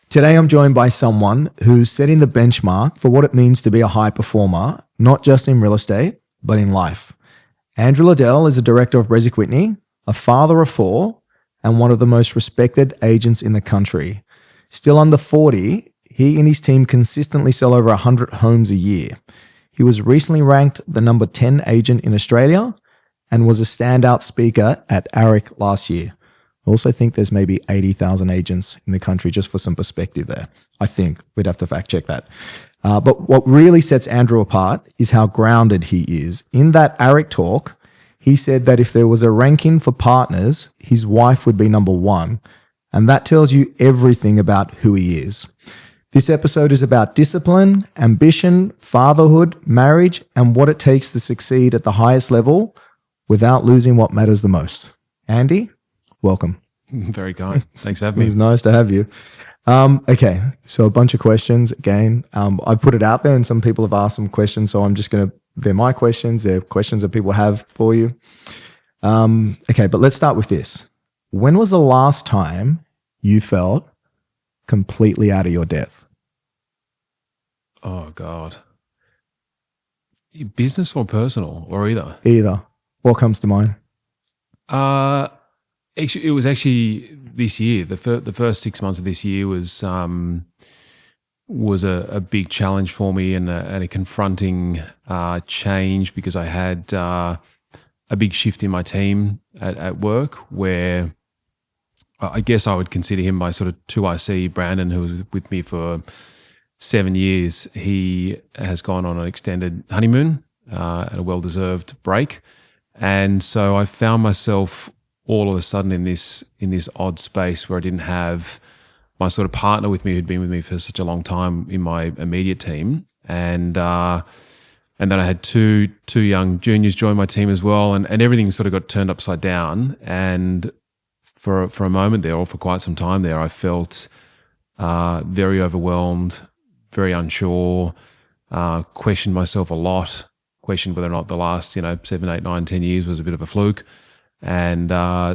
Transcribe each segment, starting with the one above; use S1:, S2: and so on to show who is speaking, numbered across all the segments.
S1: Today, I'm joined by someone who's setting the benchmark for what it means to be a high performer, not just in real estate, but in life. Andrew Liddell is a director of BresicWhitney, a father of 4, and one of the most respected agents in the country. Still under 40, he and his team consistently sell over 100 homes a year. He was recently ranked the number 10 agent in Australia and was a standout speaker at ARIC last year. I also think there's maybe 80,000 agents in the country, just for some perspective there. I think we'd have to fact check that. But what really sets Andrew apart is how grounded he is. In that ARIC talk, he said that if there was a ranking for partners, his wife would be number 1. And that tells you everything about who he is. This episode is about discipline, ambition, fatherhood, marriage, and what it takes to succeed at the highest level without losing what matters the most. Andy, welcome.
S2: Very kind. Thanks for having me.
S1: It's nice to have you. Okay, so a bunch of questions. Again, I put it out there and some people have asked some questions, so I'm just going to, they're my questions. They're questions that people have for you. Okay, but let's start with this. When was the last time you felt completely out of your depth?
S2: Oh, God. Business or personal or either?
S1: Either. What comes to mind?
S2: Actually, it was actually this year. The first 6 months of this year was a big challenge for me and a confronting change, because I had a big shift in my team at work, where I guess I would consider him my sort of 2IC, Brandon, who was with me for 7 years. He has gone on an extended honeymoon and a well-deserved break. And so I found myself all of a sudden in this odd space where I didn't have my sort of partner with me who'd been with me for such a long time in my immediate team. And then I had two young juniors join my team as well, and everything sort of got turned upside down. And for a moment there, or for quite some time there, I felt very overwhelmed, very unsure, questioned myself a lot, questioned whether or not the last 7, 8, 9, 10 years was a bit of a fluke. And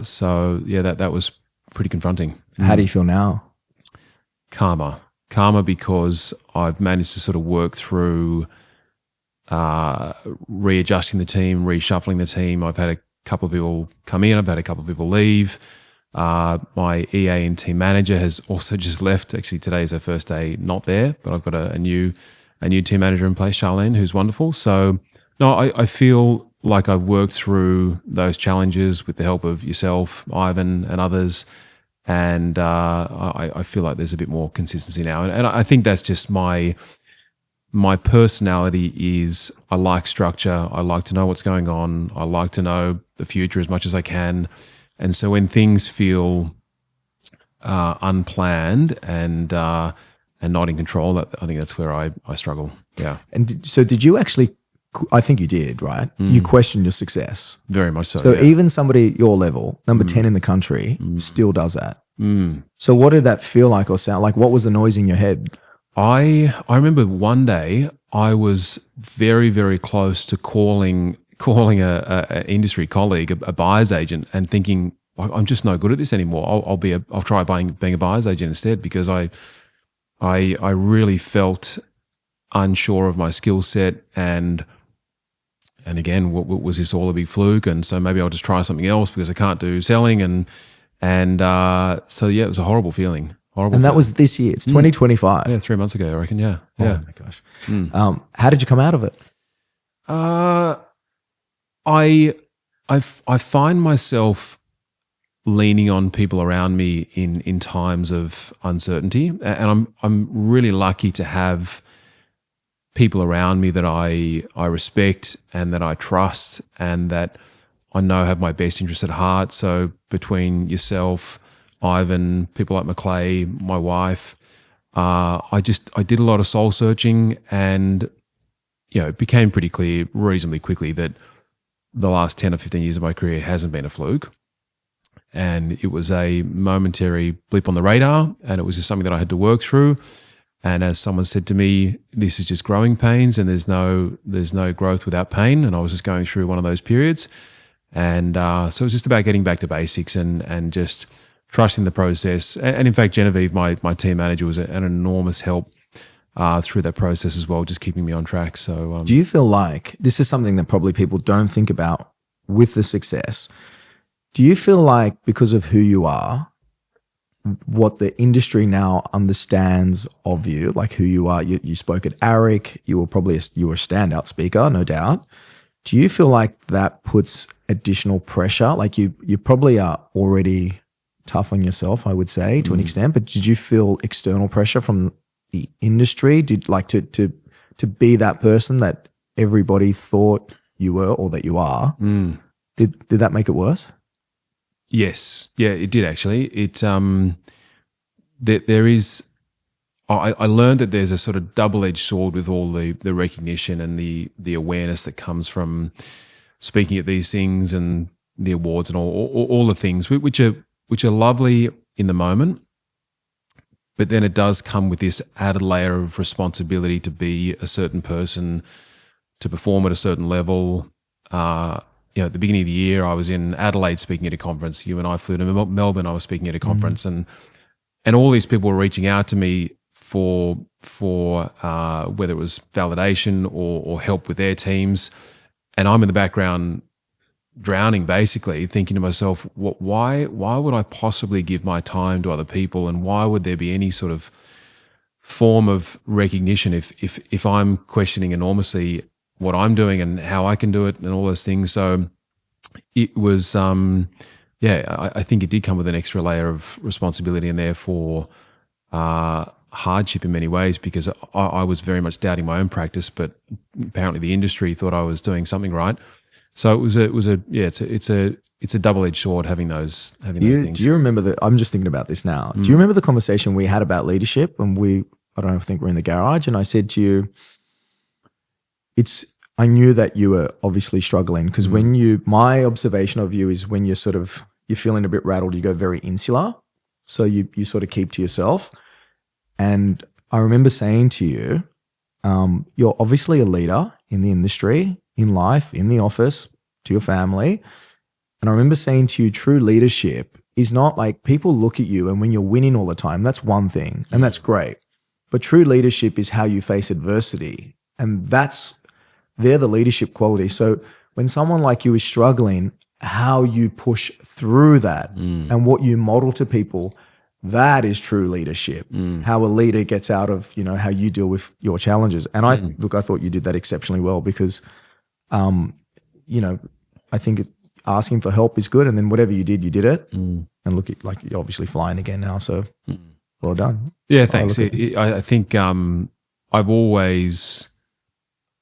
S2: so yeah, that was pretty confronting.
S1: How do you feel now?
S2: Calmer, because I've managed to sort of work through readjusting the team, reshuffling the team. I've had a couple of people come in, I've had a couple of people leave. My EA and team manager has also just left. Actually, today is her first day not there, but I've got a new team manager in place, Charlene, who's wonderful. So no, I feel like I've worked through those challenges with the help of yourself, Ivan, and others. And I feel like there's a bit more consistency now. And I think that's just my personality is I like structure. I like to know what's going on. I like to know the future as much as I can. And so when things feel unplanned and not in control, I think that's where I struggle. Yeah.
S1: And so did you actually, I think you did, right? You questioned your success.
S2: Very much so.
S1: So
S2: yeah.
S1: even somebody at your level, number 10 in the country, still does that. So what did that feel like or sound like? What was the noise in your head?
S2: I remember one day I was very, very close to calling a industry colleague a buyer's agent and thinking, I'm just no good at this anymore. I'll try being a buyer's agent instead, because I really felt unsure of my skill set, and again, was this all a big fluke? And so maybe I'll just try something else because I can't do selling. And so yeah, it was a horrible feeling.
S1: And that was this year. It's 2025.
S2: Yeah, 3 months ago, I reckon. Yeah.
S1: Oh my gosh. How did you come out of it?
S2: I find myself leaning on people around me in times of uncertainty, and I'm really lucky to have people around me that I respect and that I trust and that I know have my best interests at heart. So between yourself, Ivan, people like Maclay, my wife, I did a lot of soul searching, and it became pretty clear reasonably quickly that the last 10 or 15 years of my career hasn't been a fluke. And it was a momentary blip on the radar, and it was just something that I had to work through. And as someone said to me, this is just growing pains, and there's no growth without pain. And I was just going through one of those periods. And so it was just about getting back to basics and just trusting the process. And in fact, Genevieve, my team manager, was an enormous help through that process as well, just keeping me on track. So,
S1: do you feel like this is something that probably people don't think about with the success? Do you feel like because of who you are, what the industry now understands of you, like who you are, you spoke at ARIC, you were a standout speaker, no doubt. Do you feel like that puts additional pressure? Like you probably are already tough on yourself, I would say, to an extent, but did you feel external pressure from the industry? Did like to be that person that everybody thought you were or that you are? Did that make it worse?
S2: Yes. Yeah, it did actually. It there is I learned that there's a sort of double-edged sword with all the recognition and the awareness that comes from speaking at these things and the awards and all the things which are lovely in the moment, but then it does come with this added layer of responsibility to be a certain person, to perform at a certain level. At the beginning of the year, I was in Adelaide speaking at a conference. You and I flew to Melbourne. I was speaking at a conference, and all these people were reaching out to me for whether it was validation or help with their teams, and I'm in the background drowning, basically thinking to myself, why would I possibly give my time to other people, and why would there be any sort of form of recognition if I'm questioning enormously what I'm doing and how I can do it and all those things. So it was, I think it did come with an extra layer of responsibility and therefore hardship in many ways, because I was very much doubting my own practice, but apparently the industry thought I was doing something right. So it's a double-edged sword having those things.
S1: Do you remember I'm just thinking about this now. Do you remember the conversation we had about leadership? And I think we're in the garage, and I said to you, I knew that you were obviously struggling, because my observation of you is when you're feeling a bit rattled, you go very insular. So you sort of keep to yourself. And I remember saying to you, you're obviously a leader in the industry, in life, in the office, to your family. And I remember saying to you, true leadership is not like people look at you and when you're winning all the time, that's one thing and that's great. But true leadership is how you face adversity. And they're the leadership quality. So when someone like you is struggling, how you push through that and what you model to people, that is true leadership. How a leader gets out of, how you deal with your challenges. And I thought you did that exceptionally well, because, I think asking for help is good. And then whatever you did it. And look at, like, you're obviously flying again now. So well done.
S2: Yeah, thanks. I think I've always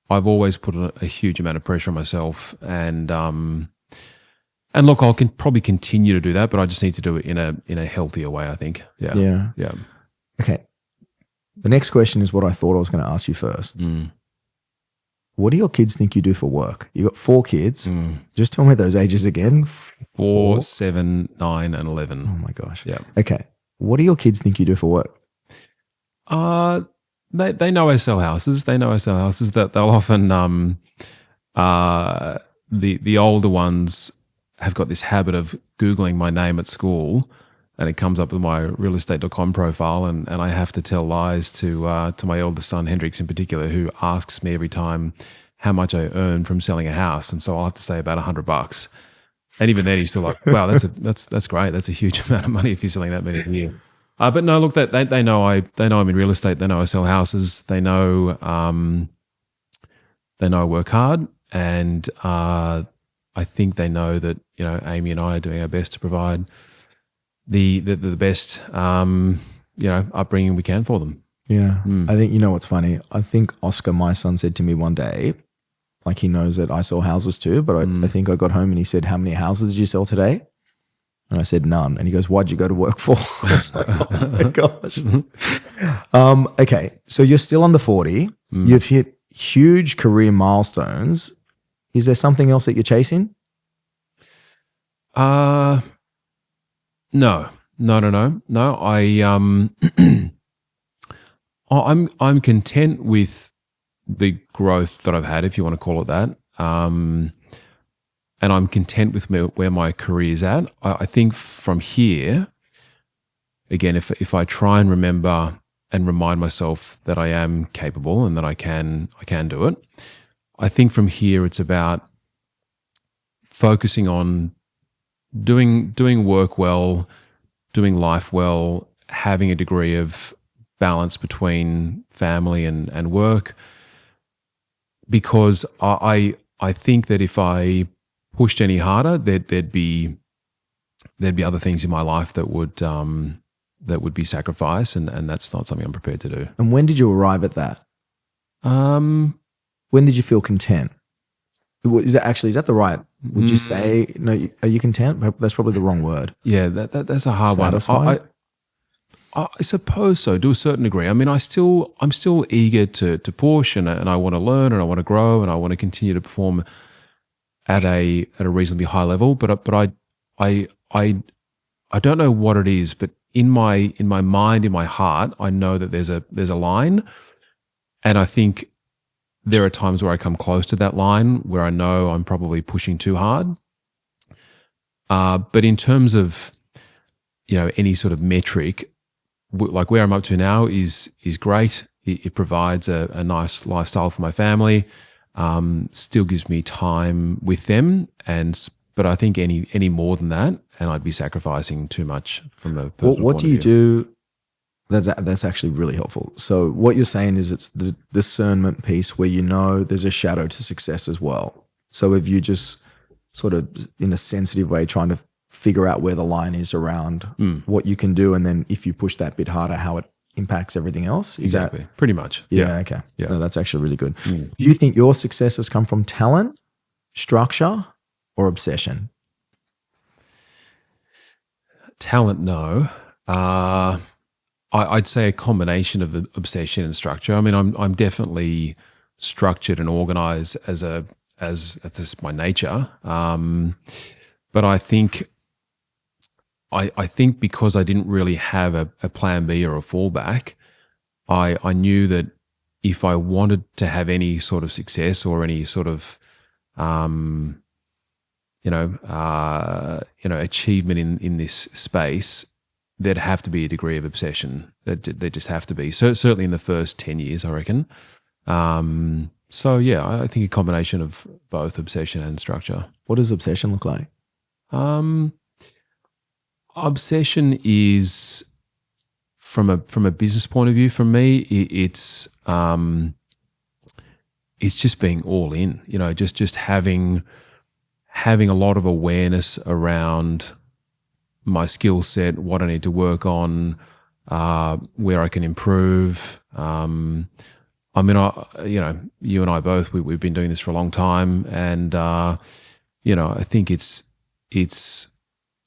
S2: put a huge amount of pressure on myself, and look, I'll probably continue to do that, but I just need to do it in a healthier way, I think. Yeah.
S1: Okay. The next question is what I thought I was going to ask you first. What do your kids think you do for work? You got 4 kids. Just tell me those ages again.
S2: 4, 7, 9, and 11.
S1: Oh my gosh.
S2: Yeah.
S1: Okay. What do your kids think you do for work?
S2: They know I sell houses. That they'll often the older ones have got this habit of Googling my name at school, and it comes up with my realestate.com profile, and I have to tell lies to my eldest son Hendrix in particular, who asks me every time how much I earn from selling a house, and so I'll have to say about $100. And even then, he's still like, "Wow, that's great. That's a huge amount of money if you're selling that many a year." But no, look, they know I'm in real estate. They know I sell houses. They know I work hard, and I think they know that Amy and I are doing our best to provide the best upbringing we can for them.
S1: Yeah, I think what's funny. I think Oscar, my son, said to me one day, like, he knows that I sell houses too, but I think I got home and he said, "How many houses did you sell today?" And I said, "None." And he goes, "Why'd you go to work for?" I was like, oh my gosh. Okay, so you're still under 40. You've hit huge career milestones. Is there something else that you're chasing?
S2: No. I'm content with the growth that I've had, if you want to call it that. And I'm content with where my career is at. I think from here, again, if I try and remember and remind myself that I am capable and that I can do it, I think from here it's about focusing on doing work well, doing life well, having a degree of balance between family and work. Because I think that if I pushed any harder, there'd be other things in my life that would be sacrificed, and that's not something I'm prepared to do.
S1: And when did you arrive at that? When did you feel content? Is that the right? Would you say no? Are you content? That's probably the wrong word.
S2: Yeah, that's a hard
S1: Satisfied?
S2: one. I suppose so, to a certain degree. I mean, I'm still eager to push, and I want to learn, and I want to grow, and I want to continue to perform at a reasonably high level. But I don't know what it is, but in my mind, in my heart, I know that there's a line, and I think there are times where I come close to that line where I know I'm probably pushing too hard. But in terms of, any sort of metric, like where I'm up to now is great. It provides a nice lifestyle for my family. Still gives me time with them, but I think any more than that, and I'd be sacrificing too much from a personal
S1: What
S2: point
S1: do
S2: of
S1: you
S2: view.
S1: do? That's actually really helpful. So what you're saying is it's the discernment piece where there's a shadow to success as well. So if you just sort of in a sensitive way trying to figure out where the line is around what you can do, and then if you push that bit harder, how it impacts everything else.
S2: Exactly. Pretty much.
S1: Yeah. Okay.
S2: Yeah.
S1: No, that's actually really good. Do you think your success has come from talent, structure, or obsession?
S2: Talent, no. I'd say a combination of obsession and structure. I mean, I'm definitely structured and organized as that's just my nature. But I think because I didn't really have a plan B or a fallback, I knew that if I wanted to have any sort of success or any sort of achievement in this space, there'd have to be a degree of obsession. There just have to be. So certainly in the first 10 years, I reckon. So yeah, I think a combination of both obsession and structure.
S1: What does obsession look like?
S2: Obsession is from a business point of view. For me, it's just being all in. Just having a lot of awareness around my skill set, what I need to work on, where I can improve. I mean, you and I both, we've been doing this for a long time, and I think it's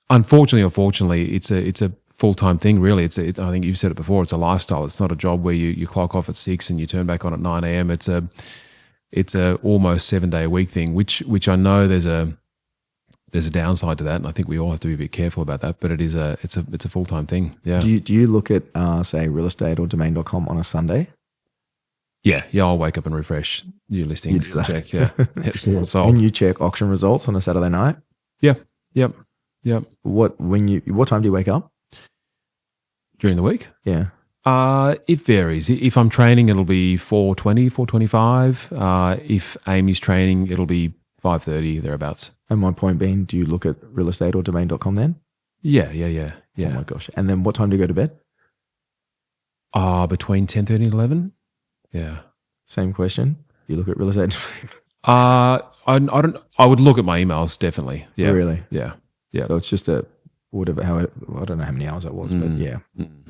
S2: unfortunately or fortunately, it's a full-time thing. Really, I think you've said it before. It's a lifestyle. It's not a job where you clock off at 6 and you turn back on at 9 a.m. It's a almost 7-day-a-week thing, which I know there's a downside to that, and I think we all have to be a bit careful about that. But it's a full-time thing. Yeah.
S1: Do you look at say real estate or domain.com on a Sunday?
S2: Yeah. I'll wake up and refresh new listings. Check. Yeah.
S1: And you check auction results on a Saturday night?
S2: Yeah. Yep.
S1: What time do you wake up?
S2: During the week?
S1: Yeah.
S2: It varies. If I'm training, it'll be 4:20, 4:25. If Amy's training, it'll be 5:30, thereabouts.
S1: And my point being, do you look at real estate or domain.com then?
S2: Yeah.
S1: Oh my gosh. And then what time do you go to bed?
S2: Between 10:30 and 11. Yeah.
S1: Same question. You look at real estate.
S2: I would look at my emails, definitely. Yeah.
S1: Really?
S2: Yeah.
S1: So it's just I don't know how many hours that was, but yeah.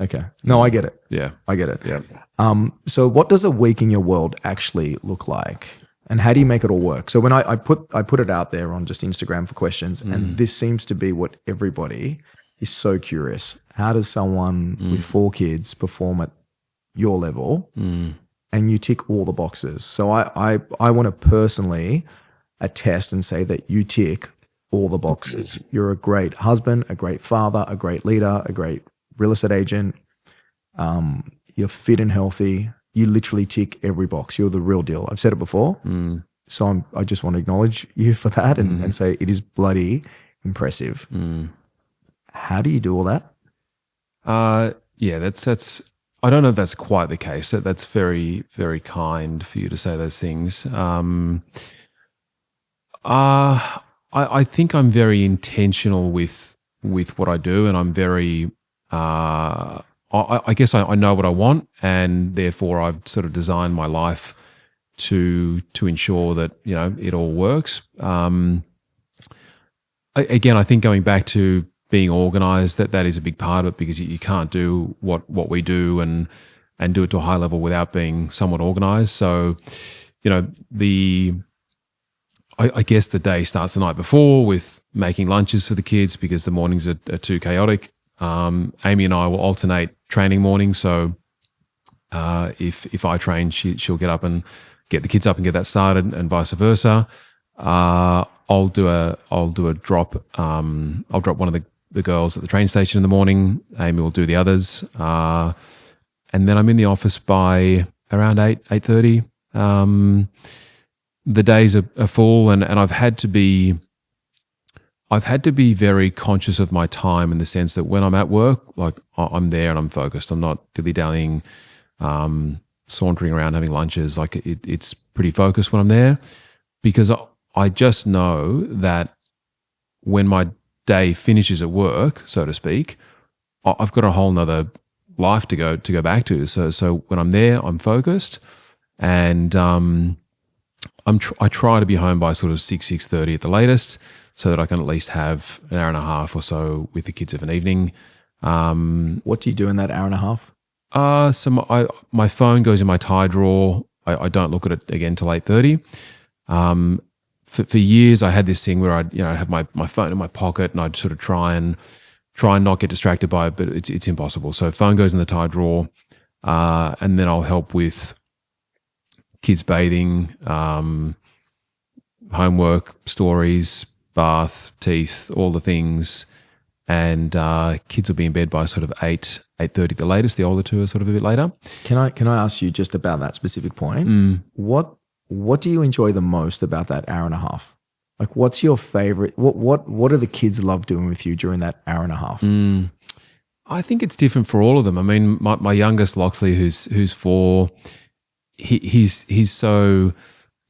S1: Okay. No, I get it.
S2: Yeah.
S1: I get it.
S2: Yeah.
S1: So what does a week in your world actually look like? And how do you make it all work? So when I put it out there on just Instagram for questions, and this seems to be what everybody is so curious. How does someone with 4 kids perform at your level? And you tick all the boxes. So I want to personally attest and say that you tick all the boxes. You're a great husband, a great father, a great leader, a great real estate agent. You're fit and healthy. You literally tick every box. You're the real deal. I've said it before. So I just want to acknowledge you for that and say it is bloody impressive. How do you do all that?
S2: Yeah, that's. I don't know if that's quite the case. That's very, very kind for you to say those things. I think I'm very intentional with what I do, and I'm very. I guess I know what I want, and therefore I've sort of designed my life to ensure that it all works. Again, I think going back to being organised, that is a big part of it, because you can't do what we do and do it to a high level without being somewhat organised. So, I guess the day starts the night before with making lunches for the kids because the mornings are too chaotic. Amy and I will alternate training mornings. So if I train, she'll get up and get the kids up and get that started, and vice versa. I'll do a drop. I'll drop one of the girls at the train station in the morning. Amy will do the others, and then I'm in the office by around 8:30. The days are full, and I've had to be very conscious of my time, in the sense that when I'm at work, like I'm there and I'm focused. I'm not dilly-dallying, sauntering around having lunches. Like it's pretty focused when I'm there, because I just know that when my day finishes at work, so to speak, I've got a whole nother life to go back to. So when I'm there, I'm focused, and I try to be home by sort of 6:30 at the latest, so that I can at least have an hour and a half or so with the kids of an evening.
S1: What do you do in that hour and a half?
S2: So my phone goes in my tie drawer. I don't look at it again till 8:30. For years, I had this thing where I'd have my phone in my pocket, and I'd sort of try and not get distracted by it, but it's impossible. So phone goes in the tie drawer, and then I'll help with kids bathing, homework, stories, bath, teeth, all the things, and kids will be in bed by sort of 8:30 the latest. The older two are sort of a bit later.
S1: Can I ask you just about that specific point? What do you enjoy the most about that hour and a half? Like, what's your favorite? What do the kids love doing with you during that hour and a half?
S2: I think it's different for all of them. I mean, my youngest Loxley, who's 4, he's so.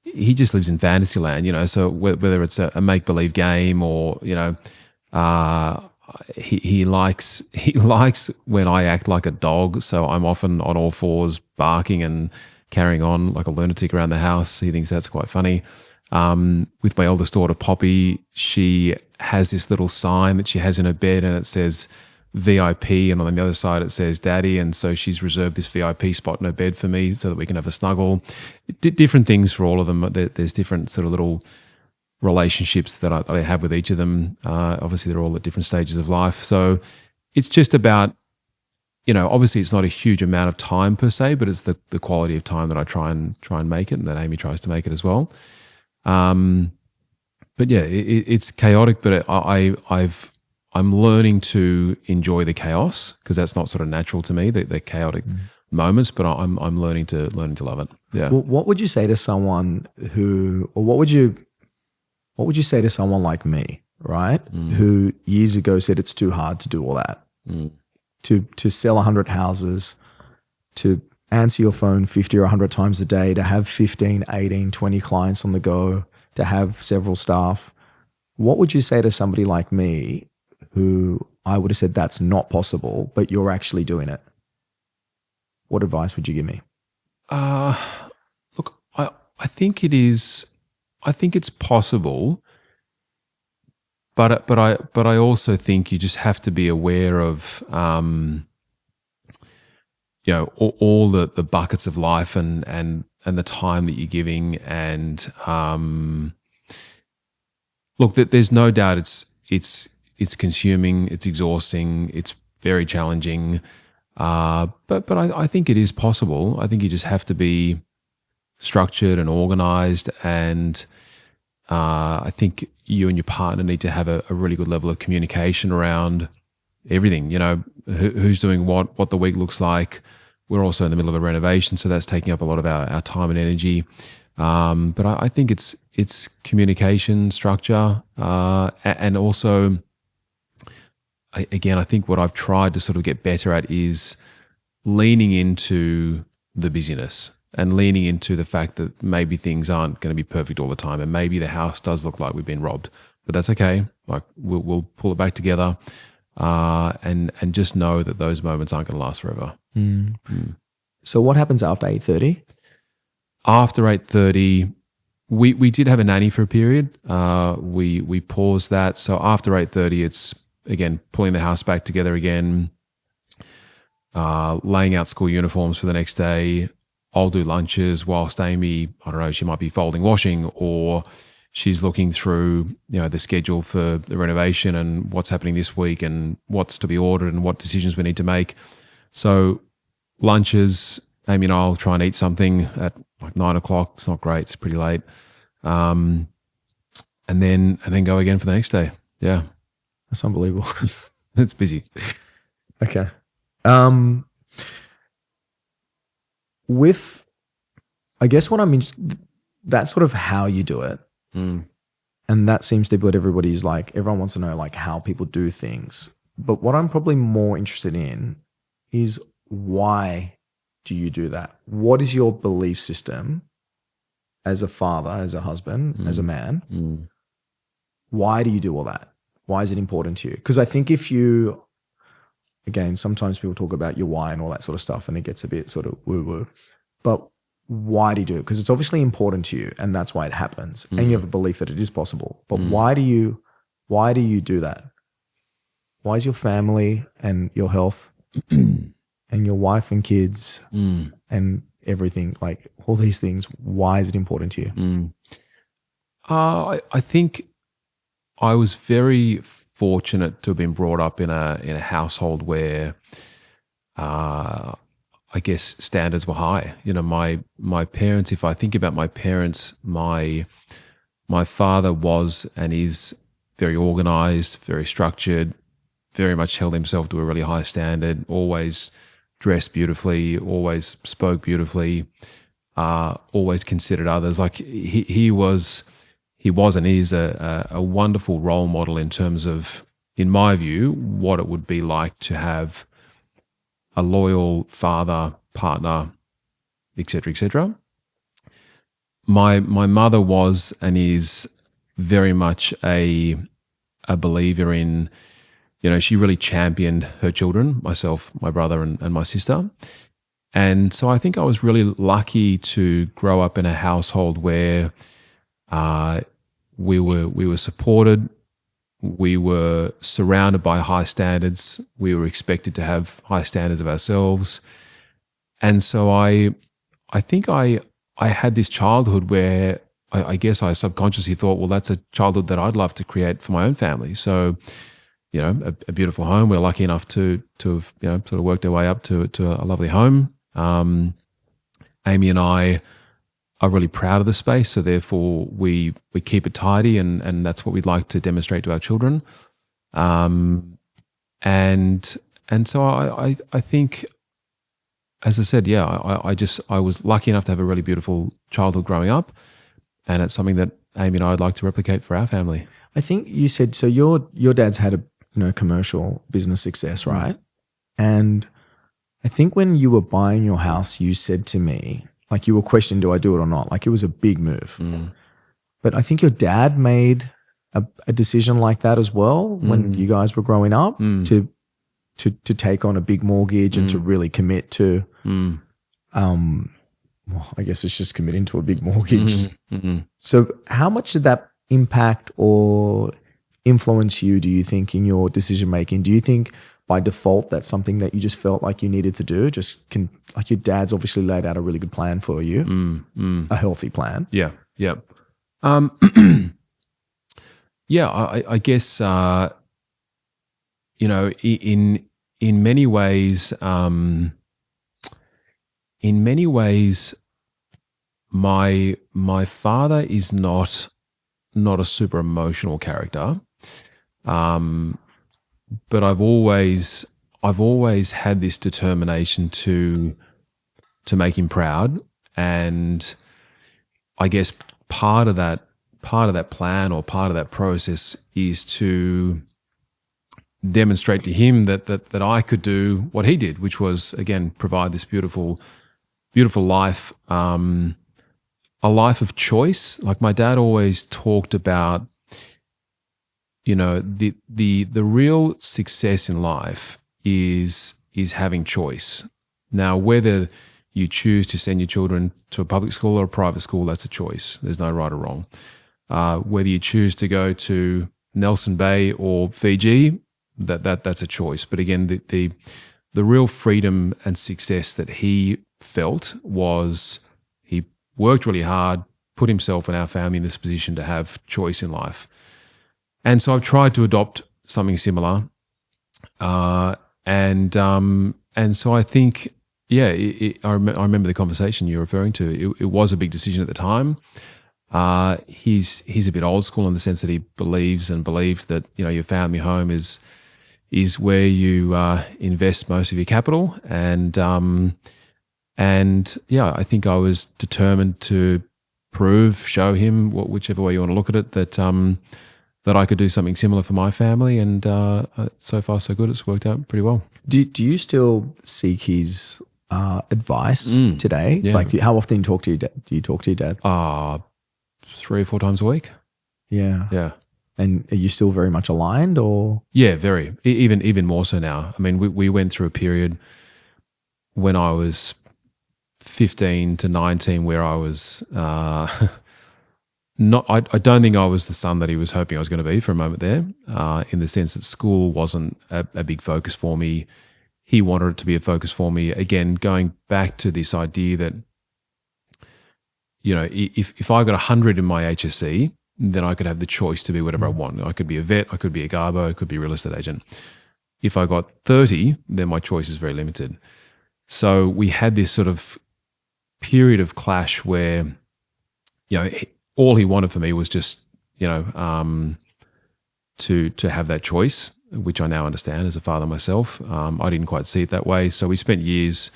S2: He just lives in Fantasyland, so whether it's a make-believe game or, he likes when I act like a dog. So I'm often on all fours barking and carrying on like a lunatic around the house. He thinks that's quite funny. With my eldest daughter, Poppy, she has this little sign that she has in her bed, and it says VIP, and on the other side it says Daddy, and so she's reserved this VIP spot in her bed for me so that we can have a snuggle. Different things for all of them. There's different sort of little relationships that I have with each of them. Obviously, they're all at different stages of life, so it's just about, obviously it's not a huge amount of time per se, but it's the quality of time that I try and make it, and that Amy tries to make it as well. But yeah, it's chaotic, but I'm learning to enjoy the chaos, because that's not sort of natural to me, the chaotic moments, but I'm learning to love it. Yeah.
S1: Well, what would you say to someone what would you say to someone like me, right? Who years ago said it's too hard to do all that, to sell 100 houses, to answer your phone 50 or 100 times a day, to have 15, 18, 20 clients on the go, to have several staff. What would you say to somebody like me, who I would have said that's not possible, but you're actually doing it? What advice would you give me?
S2: Look, I think it is. I think it's possible, but I also think you just have to be aware of all the buckets of life and the time that you're giving, and look, there's no doubt it's consuming, it's exhausting, it's very challenging, but I think it is possible. I think you just have to be structured and organized, and I think you and your partner need to have a really good level of communication around everything. Who's doing what the week looks like. We're also in the middle of a renovation, so that's taking up a lot of our time and energy. But I think it's communication, structure, and also again, I think what I've tried to sort of get better at is leaning into the busyness and leaning into the fact that maybe things aren't going to be perfect all the time, and maybe the house does look like we've been robbed, but that's okay. Like we'll pull it back together, and just know that those moments aren't going to last forever.
S1: So what happens after 8:30?
S2: After 8:30, we did have a nanny for a period. We paused that. So after 8:30, it's again pulling the house back together again, laying out school uniforms for the next day. I'll do lunches whilst Amy, I don't know, she might be folding washing, or she's looking through, the schedule for the renovation and what's happening this week and what's to be ordered and what decisions we need to make. So lunches, Amy and I'll try and eat something at like 9 o'clock. It's not great. It's pretty late. And then go again for the next day. Yeah.
S1: That's unbelievable.
S2: It's busy.
S1: Okay. I guess what I mean, that's sort of how you do it. And that seems to be what everybody's like. Everyone wants to know like how people do things. But what I'm probably more interested in is why do you do that? What is your belief system as a father, as a husband, as a man? Why do you do all that? Why is it important to you? Because I think again, sometimes people talk about your why and all that sort of stuff and it gets a bit sort of woo-woo. But why do you do it? Because it's obviously important to you and that's why it happens. And you have a belief that it is possible. But why do you do that? Why is your family and your health and your wife and kids and everything, like all these things, why is it important to you?
S2: I think I was very fortunate to have been brought up in a household where I guess standards were high. My parents, if I think about my parents, my father was and is very organized, very structured, very much held himself to a really high standard, always dressed beautifully, always spoke beautifully, always considered others. Like he was and is a wonderful role model in terms of, in my view, what it would be like to have a loyal father, partner, etc., etc. My mother was and is very much a believer in, she really championed her children, myself, my brother, and my sister. And so I think I was really lucky to grow up in a household where we were supported. We were surrounded by high standards. We were expected to have high standards of ourselves. And so I think I had this childhood where I guess I subconsciously thought, well, that's a childhood that I'd love to create for my own family. So, a beautiful home. We're lucky enough to have, sort of worked our way up to a lovely home. Amy and I are really proud of the space, so therefore we keep it tidy, and that's what we'd like to demonstrate to our children. And so I think, as I said, I was lucky enough to have a really beautiful childhood growing up, and it's something that Amy and I would like to replicate for our family. I
S1: think you said, so your dad's had a commercial business success, right? And I think when you were buying your house, you said to me, like you were questioning, do I do it or not? Like it was a big move. But I think your dad made a decision like that as well when you guys were growing up to take on a big mortgage and to really commit to, well, I guess it's just committing to a big mortgage. So how much did that impact or influence you, do you think, in your decision making? Do you think by default that's something that you just felt like you needed to do? Like your dad's obviously laid out a really good plan for you, a healthy plan.
S2: Yeah. Yeah, I guess in many ways, my father is not a super emotional character, but I've always had this determination to make him proud, and I guess part of that plan or part of that process is to demonstrate to him that I could do what he did, which was, again, provide this beautiful life, a life of choice. Like my dad always talked about, the real success in life is having choice. Now, whether you choose to send your children to a public school or a private school, that's a choice. There's no right or wrong. Whether you choose to go to Nelson Bay or Fiji, that's a choice. But again, the real freedom and success that he felt was he worked really hard, put himself and our family in this position to have choice in life. And so I've tried to adopt something similar. And so I think, I remember the conversation you're referring to. It was a big decision at the time. He's a bit old school in the sense that he believes that, your family home is where you invest most of your capital. And I think I was determined to show him, whichever way you want to look at it, that I could do something similar for my family. And so far, so good. It's worked out pretty well.
S1: Do you still seek his advice today?
S2: Yeah.
S1: Like, how often do you talk to your dad?
S2: 3 or 4 times a week.
S1: Yeah.
S2: Yeah.
S1: And are you still very much aligned, or?
S2: Yeah, very. Even more so now. I mean, we went through a period when I was 15 to 19 where I was I don't think I was the son that he was hoping I was going to be for a moment there, in the sense that school wasn't a big focus for me. He wanted it to be a focus for me. Again, going back to this idea that, if I got 100 in my HSC, then I could have the choice to be whatever I want. I could be a vet, I could be a garbo, I could be a real estate agent. If I got 30, then my choice is very limited. So we had this sort of period of clash where, all he wanted for me was just, to have that choice, which I now understand as a father myself. I didn't quite see it that way. So we spent years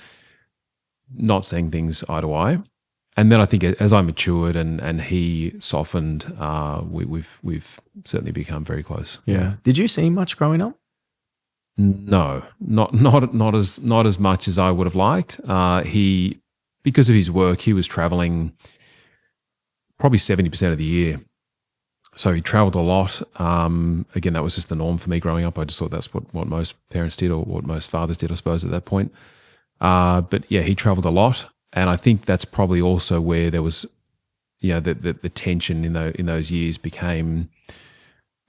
S2: not seeing things eye to eye. And then I think as I matured and he softened, we've certainly become very close.
S1: Yeah. Did you see much growing up?
S2: No, not as much as I would have liked. Because of his work, he was traveling probably 70% of the year. So he traveled a lot. Again, that was just the norm for me growing up. I just thought that's what most parents did, or what most fathers did, I suppose, at that point. But yeah, he traveled a lot. And I think that's probably also where there was, the tension in those years became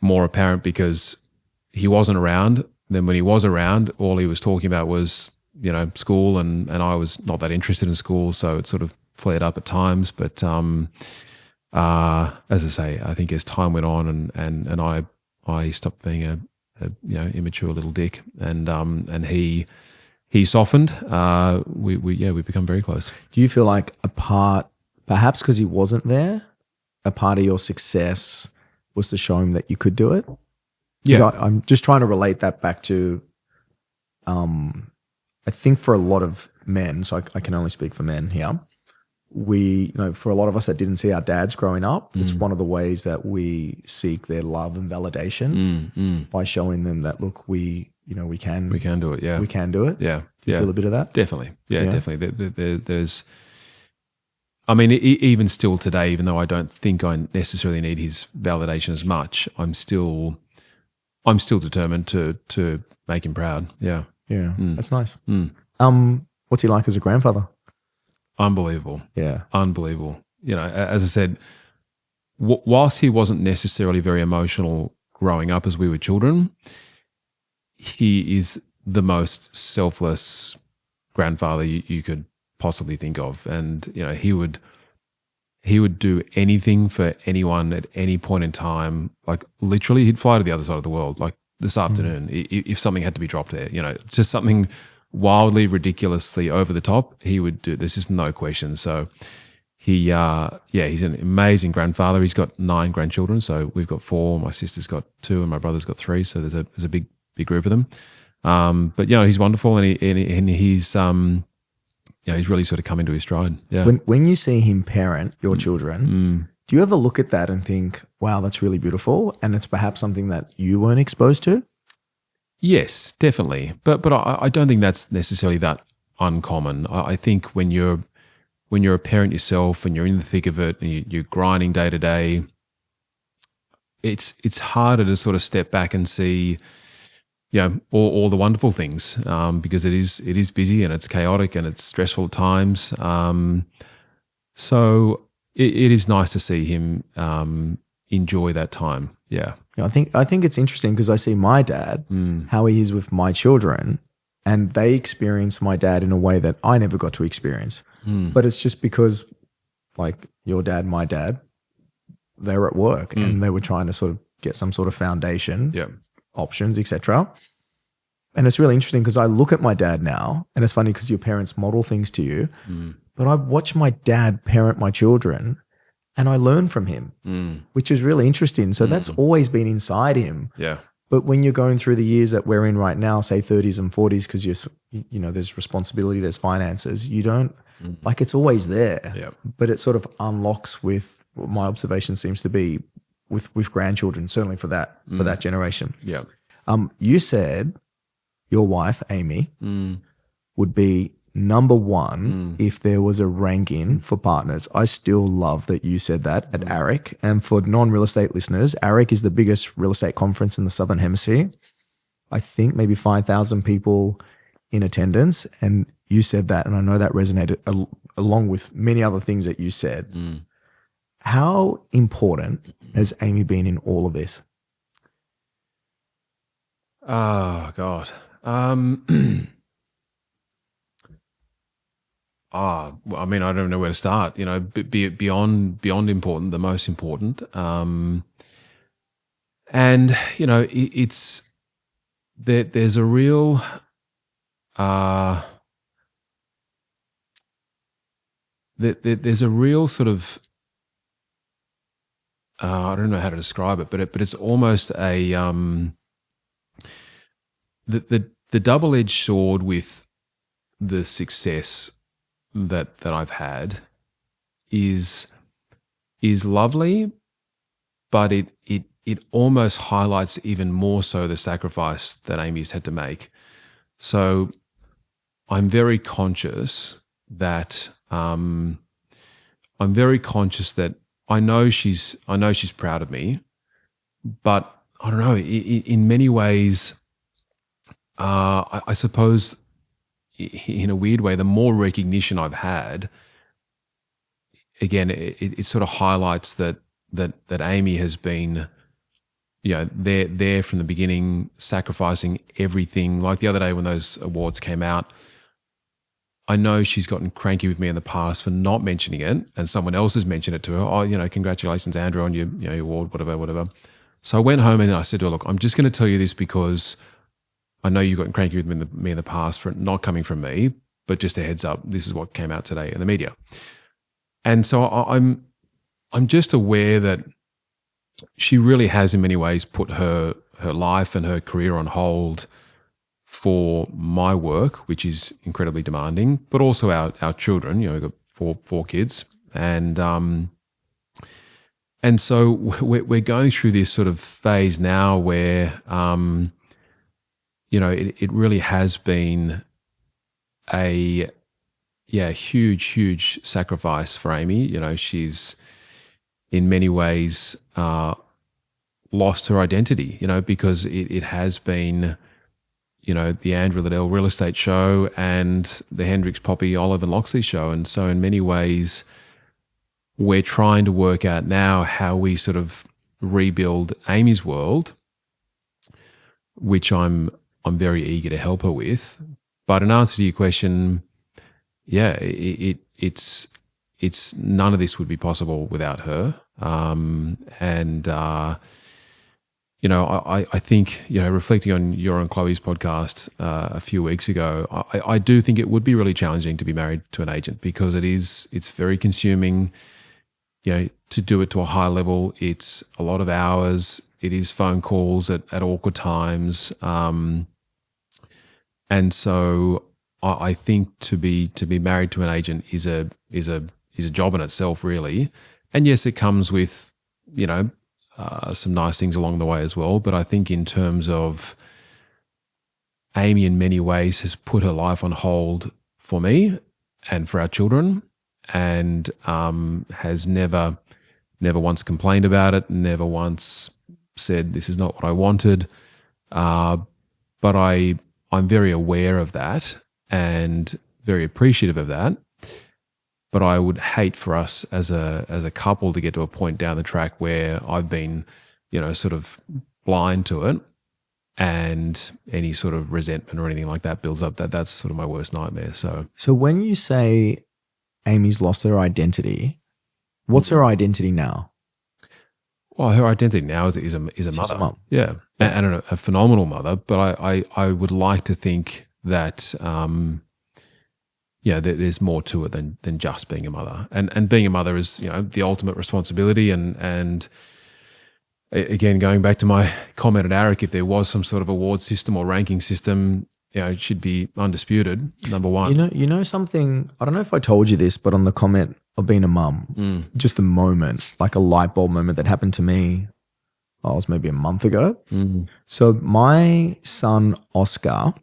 S2: more apparent, because he wasn't around. Then when he was around, all he was talking about was, school, and I was not that interested in school. So it sort of flared up at times. But as I say, I think as time went on and I stopped being a immature little dick, and he softened. We've become very close.
S1: Do you feel like perhaps because he wasn't there, a part of your success was to show him that you could do it?
S2: Yeah.
S1: I'm just trying to relate that back to, I think for a lot of men, so I can only speak for men here, for a lot of us that didn't see our dads growing up, it's one of the ways that we seek their love and validation by showing them that, look, we can
S2: do it. Yeah.
S1: We can do it.
S2: Yeah.
S1: Do you feel a bit of that?
S2: Definitely. Yeah. Definitely. There's, I mean, even still today, even though I don't think I necessarily need his validation as much, I'm still determined to make him proud. Yeah.
S1: Yeah. That's nice. What's he like as a grandfather?
S2: Unbelievable.
S1: Yeah.
S2: Unbelievable. As I said, whilst he wasn't necessarily very emotional growing up as we were children, he is the most selfless grandfather you could possibly think of. And, he would do anything for anyone at any point in time. Like literally he'd fly to the other side of the world, like this afternoon, if something had to be dropped there, just something wildly, ridiculously over the top, he would do. There's just no question. So he's an amazing grandfather. He's got 9 grandchildren. So we've got 4, my sister's got 2 and my brother's got 3. So there's a big group of them. But he's wonderful, and he's he's really sort of come into his stride. Yeah.
S1: When you see him parent your children, do you ever look at that and think, wow, that's really beautiful, and it's perhaps something that you weren't exposed to?
S2: Yes, definitely. But I don't think that's necessarily that uncommon. I think when you're a parent yourself and you're in the thick of it and you're grinding day to day, it's harder to sort of step back and see, all the wonderful things, because it is busy and it's chaotic and it's stressful at times. So it is nice to see him enjoy that time. Yeah.
S1: I think it's interesting because I see my dad, how he is with my children, and they experience my dad in a way that I never got to experience. But it's just because, like your dad, my dad, they're at work and they were trying to sort of get some sort of foundation, options, etc. And it's really interesting because I look at my dad now, and it's funny because your parents model things to you, but I watch my dad parent my children and I learn from him, which is really interesting. So that's always been inside him.
S2: Yeah.
S1: But when you're going through the years that we're in right now, say 30s and 40s, because there's responsibility, there's finances, you don't, like it's always there.
S2: Yeah.
S1: But it sort of unlocks with what my observation seems to be with grandchildren, certainly for that generation.
S2: Yeah.
S1: You said your wife, Amy, would be number one if there was a ranking for partners. I still love that you said that at ARIC. And for non-real estate listeners, ARIC is the biggest real estate conference in the Southern Hemisphere. I think maybe 5,000 people in attendance. And you said that, and I know that resonated along with many other things that you said. How important has Amy been in all of this?
S2: Oh, God. I mean, I don't know where to start. Beyond important, the most important. And it's there's a real there's a real sort of I don't know how to describe it, but it's almost a the double-edged sword with the success that I've had is lovely, but it almost highlights even more so the sacrifice that Amy's had to make. So I'm very conscious that I know she's proud of me, but I don't know, in many ways, I suppose in a weird way, the more recognition I've had, again, it sort of highlights that Amy has been, there from the beginning, sacrificing everything. Like the other day when those awards came out, I know she's gotten cranky with me in the past for not mentioning it, and someone else has mentioned it to her. Oh, congratulations, Andrew, on your award, whatever. So I went home and I said to her, look, I'm just going to tell you this because I know you've gotten cranky with me in the past for it not coming from me, but just a heads up, this is what came out today in the media. And so I'm just aware that she really has in many ways put her life and her career on hold for my work, which is incredibly demanding, but also our children. We've got four kids, and so we're going through this sort of phase now where it really has been a huge sacrifice for Amy. She's in many ways lost her identity, because it has been, the Andrew Liddell real estate show and the Hendricks, Poppy, Olive and Loxley show. And so in many ways, we're trying to work out now how we sort of rebuild Amy's world, which I'm very eager to help her with. But in answer to your question, it's none of this would be possible without her. I think, reflecting on your and Chloe's podcast a few weeks ago, I do think it would be really challenging to be married to an agent because it's very consuming. To do it to a high level, it's a lot of hours. It is phone calls at awkward times. And so I think to be married to an agent is a job in itself, really. And yes, it comes with, some nice things along the way as well. But I think in terms of, Amy in many ways has put her life on hold for me and for our children, and has never once complained about it, never once said this is not what I wanted. But I'm very aware of that and very appreciative of that. But I would hate for us as a couple to get to a point down the track where I've been, sort of blind to it, and any sort of resentment or anything like that builds up. That's sort of my worst nightmare. So
S1: when you say Amy's lost her identity, what's her identity now?
S2: Well, her identity now is a mother.
S1: She's a mum.
S2: Yeah. And a phenomenal mother. But I would like to think that there's more to it than just being a mother. And being a mother is, the ultimate responsibility. And again, going back to my comment at Arik, if there was some sort of award system or ranking system, it should be undisputed, number one.
S1: You know something, I don't know if I told you this, but on the comment of being a mum, just a moment, like a light bulb moment that happened to me, it was maybe a month ago. So my son, Oscar,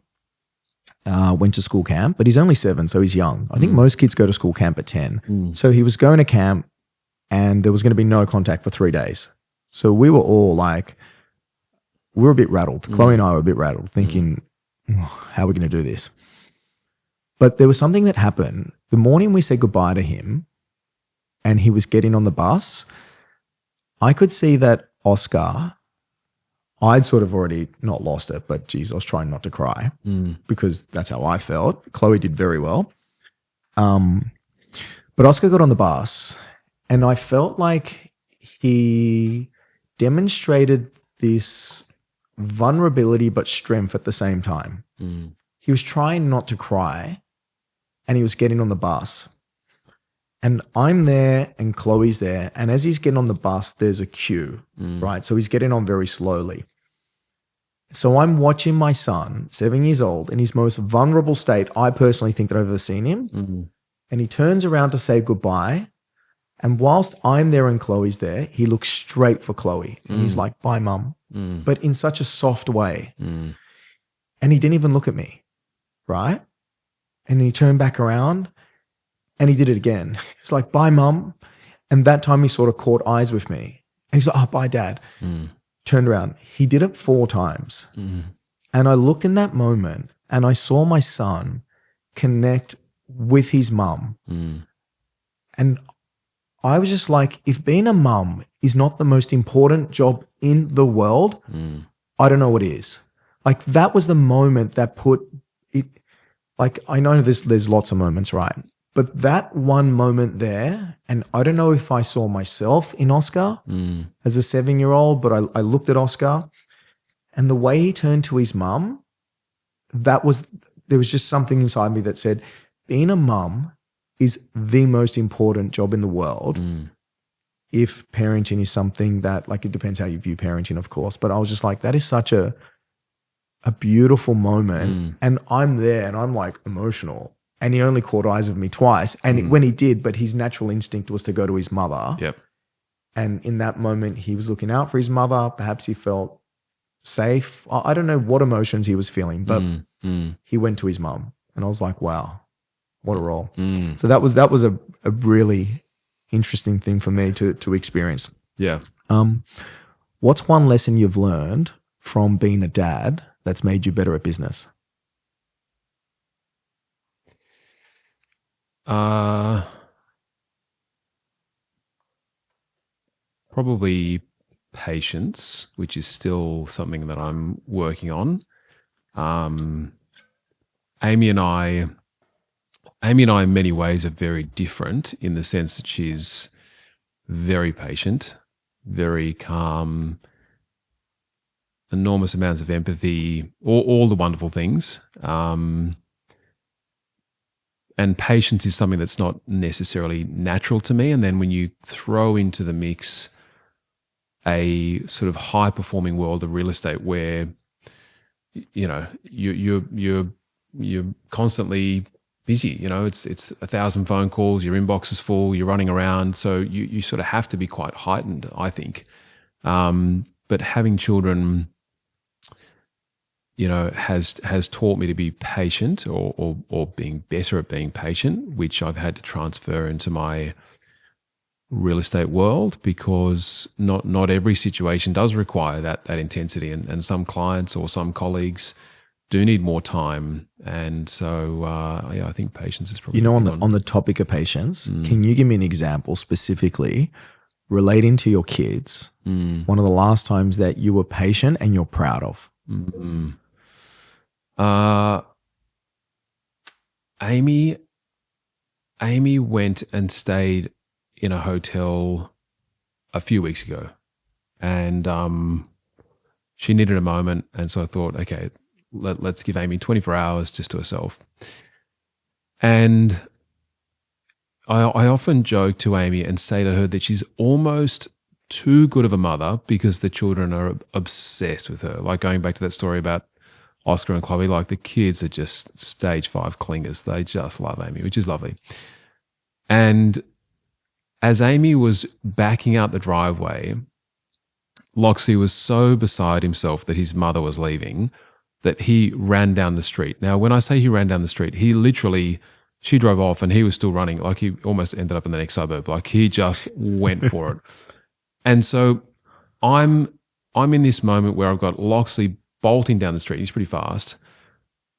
S1: went to school camp, but he's only 7, so he's young. I think most kids go to school camp at 10. So he was going to camp and there was going to be no contact for 3 days. So we were all like, we were a bit rattled. Chloe and I were a bit rattled, thinking, how are we going to do this? But there was something that happened. The morning we said goodbye to him and he was getting on the bus, I could see that Oscar, I'd sort of already not lost it, but geez, I was trying not to cry because that's how I felt. Chloe did very well. But Oscar got on the bus and I felt like he demonstrated this vulnerability but strength at the same time. He was trying not to cry and he was getting on the bus. And I'm there and Chloe's there. And as he's getting on the bus, there's a queue, right? So he's getting on very slowly. So I'm watching my son, 7 years old, in his most vulnerable state I personally think that I've ever seen him. And he turns around to say goodbye. And whilst I'm there and Chloe's there, he looks straight for Chloe. And he's like, bye, mum. But in such a soft way. And he didn't even look at me, right? And then he turned back around and he did it again. He's like, bye, mum. And that time he sort of caught eyes with me. And he's like, oh, bye, dad. Turned around. He did it 4 times. And I looked in that moment and I saw my son connect with his mum. And I was just like, if being a mum is not the most important job in the world, I don't know what is. Like that was the moment that put it, like I know there's lots of moments, right? But that one moment there, and I don't know if I saw myself in Oscar as a 7-year-old, but I looked at Oscar and the way he turned to his mum, there was just something inside me that said, being a mum is the most important job in the world. If parenting is something that, like, it depends how you view parenting, of course, but I was just like, that is such a beautiful moment. And I'm there and I'm like emotional. And he only caught eyes of me twice. And when he did, but his natural instinct was to go to his mother. And in that moment, he was looking out for his mother. Perhaps he felt safe. I don't know what emotions he was feeling, but he went to his mum. And I was like, wow, what a role. So that was a really interesting thing for me to experience.
S2: Yeah.
S1: What's one lesson you've learned from being a dad that's made you better at business?
S2: Probably patience, which is still something that I'm working on. Amy and I in many ways are very different in the sense that she's very patient, very calm, enormous amounts of empathy, all the wonderful things. And patience is something that's not necessarily natural to me. And then when you throw into the mix a sort of high-performing world of real estate where, you're constantly busy. It's 1,000 phone calls, your inbox is full, you're running around. So you sort of have to be quite heightened, I think. But having children, has taught me to be patient or being better at being patient, which I've had to transfer into my real estate world, because not every situation does require that intensity, and some clients or some colleagues do need more time. And so, I think patience is probably
S1: on the topic of patience, can you give me an example specifically relating to your kids? One of the last times that you were patient and you're proud of?
S2: Amy went and stayed in a hotel a few weeks ago, and she needed a moment. And so I thought, okay, let's give Amy 24 hours just to herself. And I often joke to Amy and say to her that she's almost too good of a mother, because the children are obsessed with her. Like, going back to that story about Oscar and Chloe, like, the kids are just stage 5 clingers. They just love Amy, which is lovely. And as Amy was backing out the driveway, Loxley was so beside himself that his mother was leaving that he ran down the street. Now, when I say he ran down the street, he literally, she drove off and he was still running. Like, he almost ended up in the next suburb. Like, he just went for it. And so I'm in this moment where I've got Loxley bolting down the street. He's pretty fast.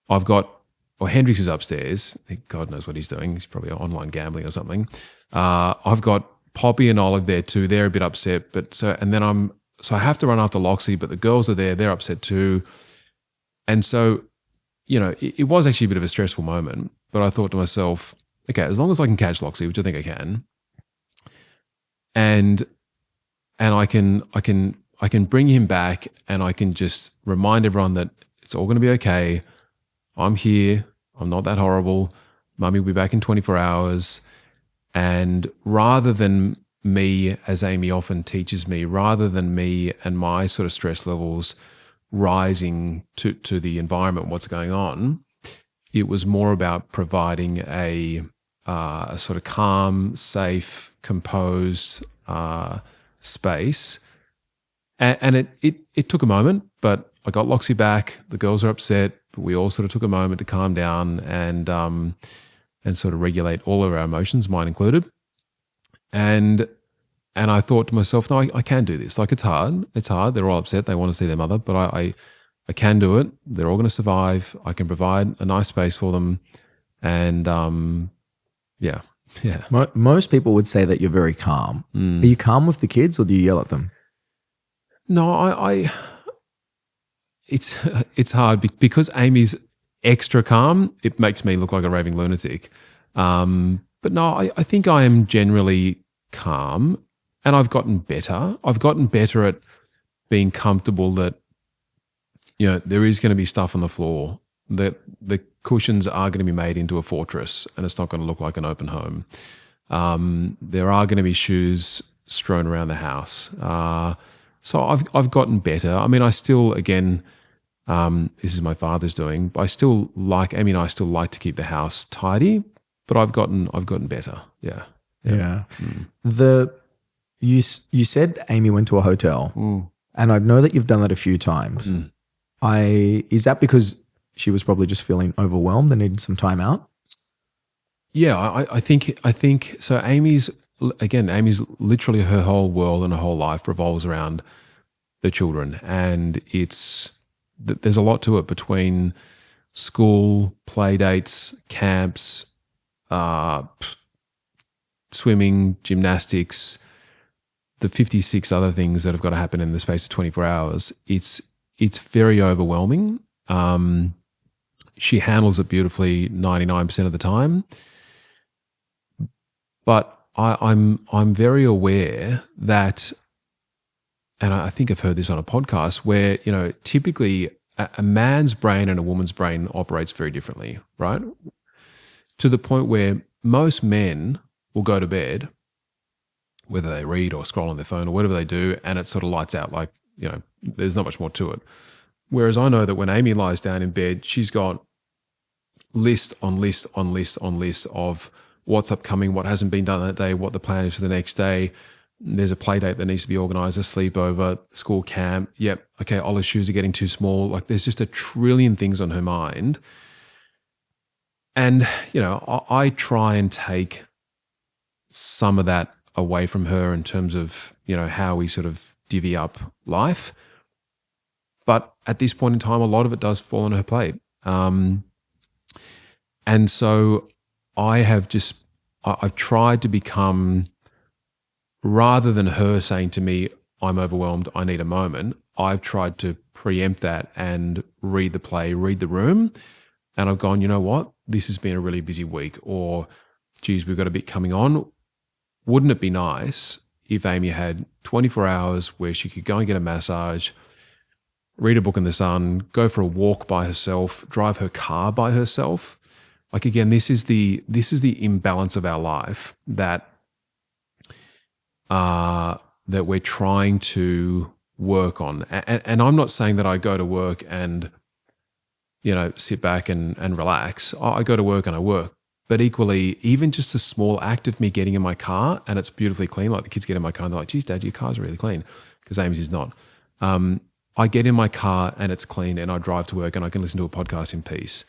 S2: Hendrix is upstairs. God knows what he's doing. He's probably online gambling or something. I've got Poppy and Olive there too. They're a bit upset, so I have to run after Loxley, but the girls are there. They're upset too. And so, it was actually a bit of a stressful moment, but I thought to myself, okay, as long as I can catch Loxley, which I think I can, and I can bring him back, and I can just remind everyone that it's all going to be okay. I'm here. I'm not that horrible. Mummy will be back in 24 hours. And rather than me, as Amy often teaches me, rather than me and my sort of stress levels rising to the environment, what's going on, it was more about providing a sort of calm, safe, composed space. And it took a moment, but I got Loxley back. The girls are upset. But we all sort of took a moment to calm down and sort of regulate all of our emotions, mine included. And I thought to myself, no, I can do this. Like, it's hard. It's hard. They're all upset. They want to see their mother, but I can do it. They're all going to survive. I can provide a nice space for them. And yeah.
S1: Most people would say that you're very calm. Are you calm with the kids, or do you yell at them?
S2: No, it's hard because Amy's extra calm. It makes me look like a raving lunatic. But no, I think I am generally calm, and I've gotten better. I've gotten better at being comfortable that, there is going to be stuff on the floor, that the cushions are going to be made into a fortress, and it's not going to look like an open home. There are going to be shoes strewn around the house. So I've gotten better. I mean, I still, again, this is my father's doing, but Amy and I still like to keep the house tidy, but I've gotten better. Yeah.
S1: You said Amy went to a hotel, and I know that you've done that a few times. Is that because she was probably just feeling overwhelmed and needed some time out?
S2: Yeah, I think so. Amy's literally, her whole world and her whole life revolves around the children, and there's a lot to it, between school, play dates, camps, swimming, gymnastics, the 56 other things that have got to happen in the space of 24 hours. It's very overwhelming. She handles it beautifully 99% of the time. But I'm very aware that, and I think I've heard this on a podcast, where, typically a man's brain and a woman's brain operates very differently, right? To the point where most men will go to bed, whether they read or scroll on their phone or whatever they do, and it sort of lights out, like, there's not much more to it. Whereas I know that when Amy lies down in bed, she's got list on list on list on list of what's upcoming, what hasn't been done that day, what the plan is for the next day, there's a play date that needs to be organised, a sleepover, school camp. Yep, okay, Olive's shoes are getting too small. Like there's just a trillion things on her mind. And, I try and take some of that away from her in terms of, how we sort of divvy up life. But at this point in time, a lot of it does fall on her plate. And so I've tried to become, rather than her saying to me, I'm overwhelmed, I need a moment, I've tried to preempt that and read the play, read the room. And I've gone, you know what? This has been a really busy week, or, geez, we've got a bit coming on. Wouldn't it be nice if Amy had 24 hours where she could go and get a massage, read a book in the sun, go for a walk by herself, drive her car by herself? Like, again, this is the imbalance of our life that we're trying to work on. And I'm not saying that I go to work and, sit back and relax. I go to work and I work. But equally, even just a small act of me getting in my car and it's beautifully clean, like the kids get in my car and they're like, geez, Dad, your car's really clean, because Amy's is not. I get in my car and it's clean and I drive to work and I can listen to a podcast in peace.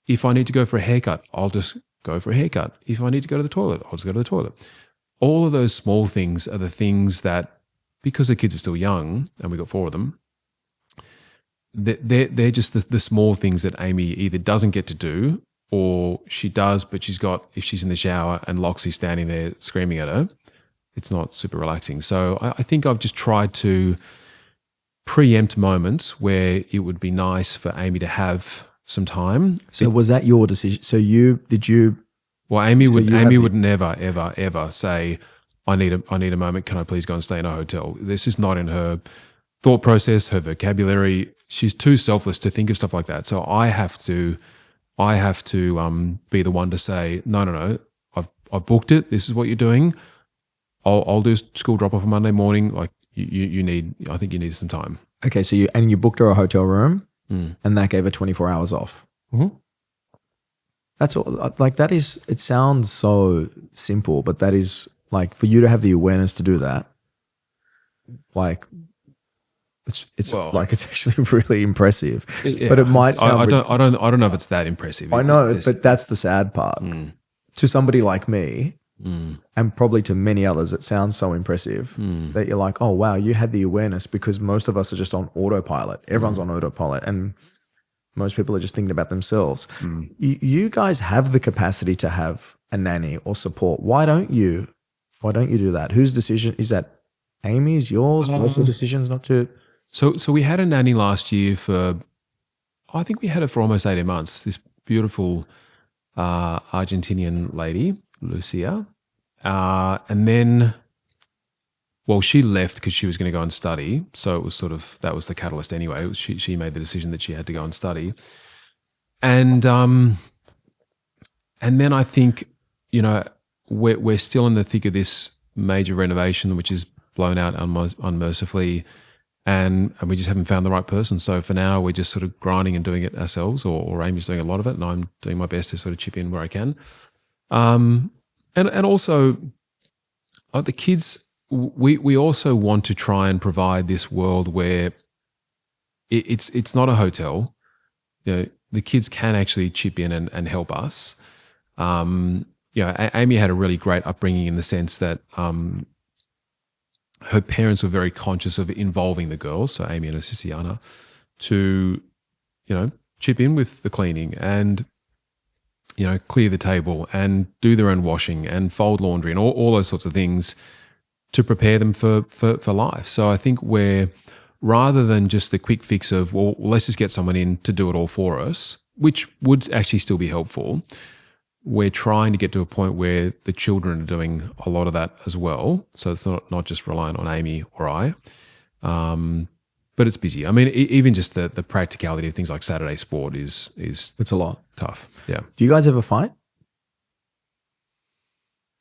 S2: If I need to go for a haircut, I'll just go for a haircut. If I need to go to the toilet, I'll just go to the toilet. All of those small things are the things that, because the kids are still young and we've got 4 of them, they're just the small things that Amy either doesn't get to do, or she does, but if she's in the shower and Loxie's standing there screaming at her, it's not super relaxing. So I think I've just tried to preempt moments where it would be nice for Amy to have some time.
S1: So was that your decision? So
S2: Well, Amy would never, ever, ever say, I need a moment. Can I please go and stay in a hotel? This is not in her thought process, her vocabulary. She's too selfless to think of stuff like that. So I have to be the one to say, no. I've booked it. This is what you're doing. I'll do school drop off on Monday morning. Like I think you need some time.
S1: Okay. So you booked her a hotel room, and that gave her 24 hours off.
S2: Mm-hmm.
S1: That's all. Like that is. It sounds so simple, but that is like, for you to have the awareness to do that. Like, it's actually really impressive.
S2: Yeah.
S1: But it might sound.
S2: I don't know if it's that impressive.
S1: I know, but that's the sad part. To somebody like me, and probably to many others, it sounds so impressive that you're like, oh wow, you had the awareness, because most of us are just on autopilot. Everyone's on autopilot, and most people are just thinking about themselves. You guys have the capacity to have a nanny or support. Why don't you do that? Whose decision is that? Amy's, yours? Both the decisions not to.
S2: So we had a nanny last year I think we had her for almost 18 months. This beautiful Argentinian lady, Lucia, and then, well, she left because she was going to go and study. So it was that was the catalyst anyway. She made the decision that she had to go and study. And then I think, we're still in the thick of this major renovation, which is blown out unmercifully, and we just haven't found the right person. So for now, we're just sort of grinding and doing it ourselves, or Amy's doing a lot of it, and I'm doing my best to sort of chip in where I can. And also, the kids, we also want to try and provide this world where it's not a hotel. The kids can actually chip in and help us. Amy had a really great upbringing in the sense that her parents were very conscious of involving the girls, so Amy and her sister Yana, to, chip in with the cleaning and, clear the table and do their own washing and fold laundry and all those sorts of things to prepare them for life. So I think rather than just the quick fix of, well, let's just get someone in to do it all for us, which would actually still be helpful, we're trying to get to a point where the children are doing a lot of that as well. So it's not just reliant on Amy or I, but it's busy. I mean, even just the practicality of things like Saturday sport is
S1: it's a lot
S2: tough. Yeah.
S1: Do you guys ever fight?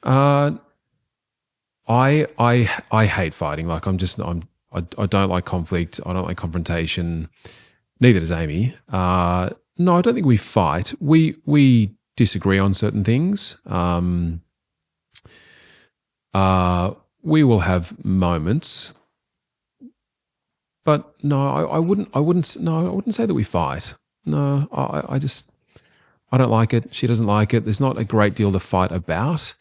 S2: I hate fighting. Like I don't like conflict. I don't like confrontation. Neither does Amy. No, I don't think we fight. We disagree on certain things. we will have moments, but no, I wouldn't say that we fight. No, I don't like it. She doesn't like it. There's not a great deal to fight about.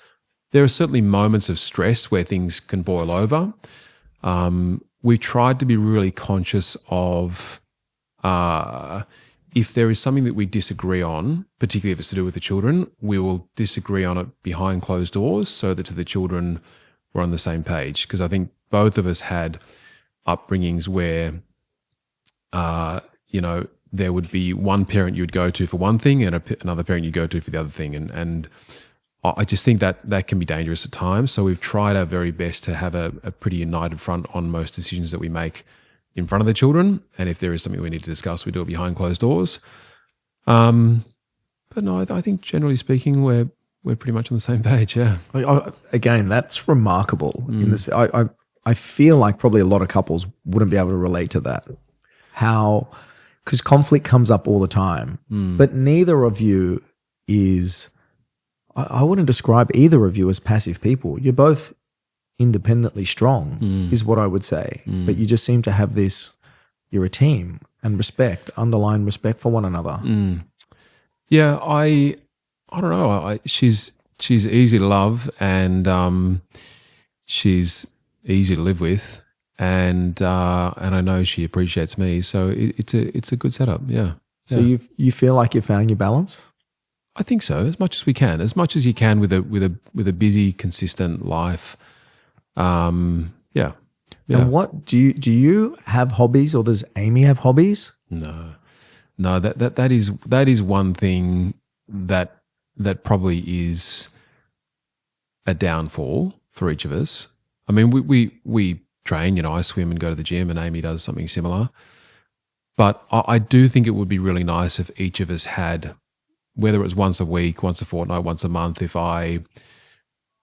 S2: There are certainly moments of stress where things can boil over. We tried to be really conscious of if there is something that we disagree on, particularly if it's to do with the children, we will disagree on it behind closed doors so that to the children we're on the same page. Because I think both of us had upbringings where, there would be one parent you would go to for one thing and another parent you'd go to for the other thing. And I just think that can be dangerous at times. So we've tried our very best to have a pretty united front on most decisions that we make in front of the children. And if there is something we need to discuss, we do it behind closed doors. But no, I think generally speaking, we're pretty much on the same page. Yeah.
S1: Again, that's remarkable. In this, I feel like probably a lot of couples wouldn't be able to relate to that. Because conflict comes up all the time, but neither of you is. I wouldn't describe either of you as passive people. You're both independently strong, is what I would say. But you just seem to have this. You're a team, and underlying respect for one another.
S2: Yeah, I don't know. She's easy to love, and she's easy to live with, and I know she appreciates me. So it's a good setup. Yeah.
S1: So you feel like you found your balance?
S2: I think so, as much as we can, as much as you can with a busy, consistent life. Yeah.
S1: And what do you have hobbies, or does Amy have hobbies?
S2: No. That is one thing that probably is a downfall for each of us. I mean, we train. I swim and go to the gym, and Amy does something similar. But I do think it would be really nice if each of us had, whether it was once a week, once a fortnight, once a month, if I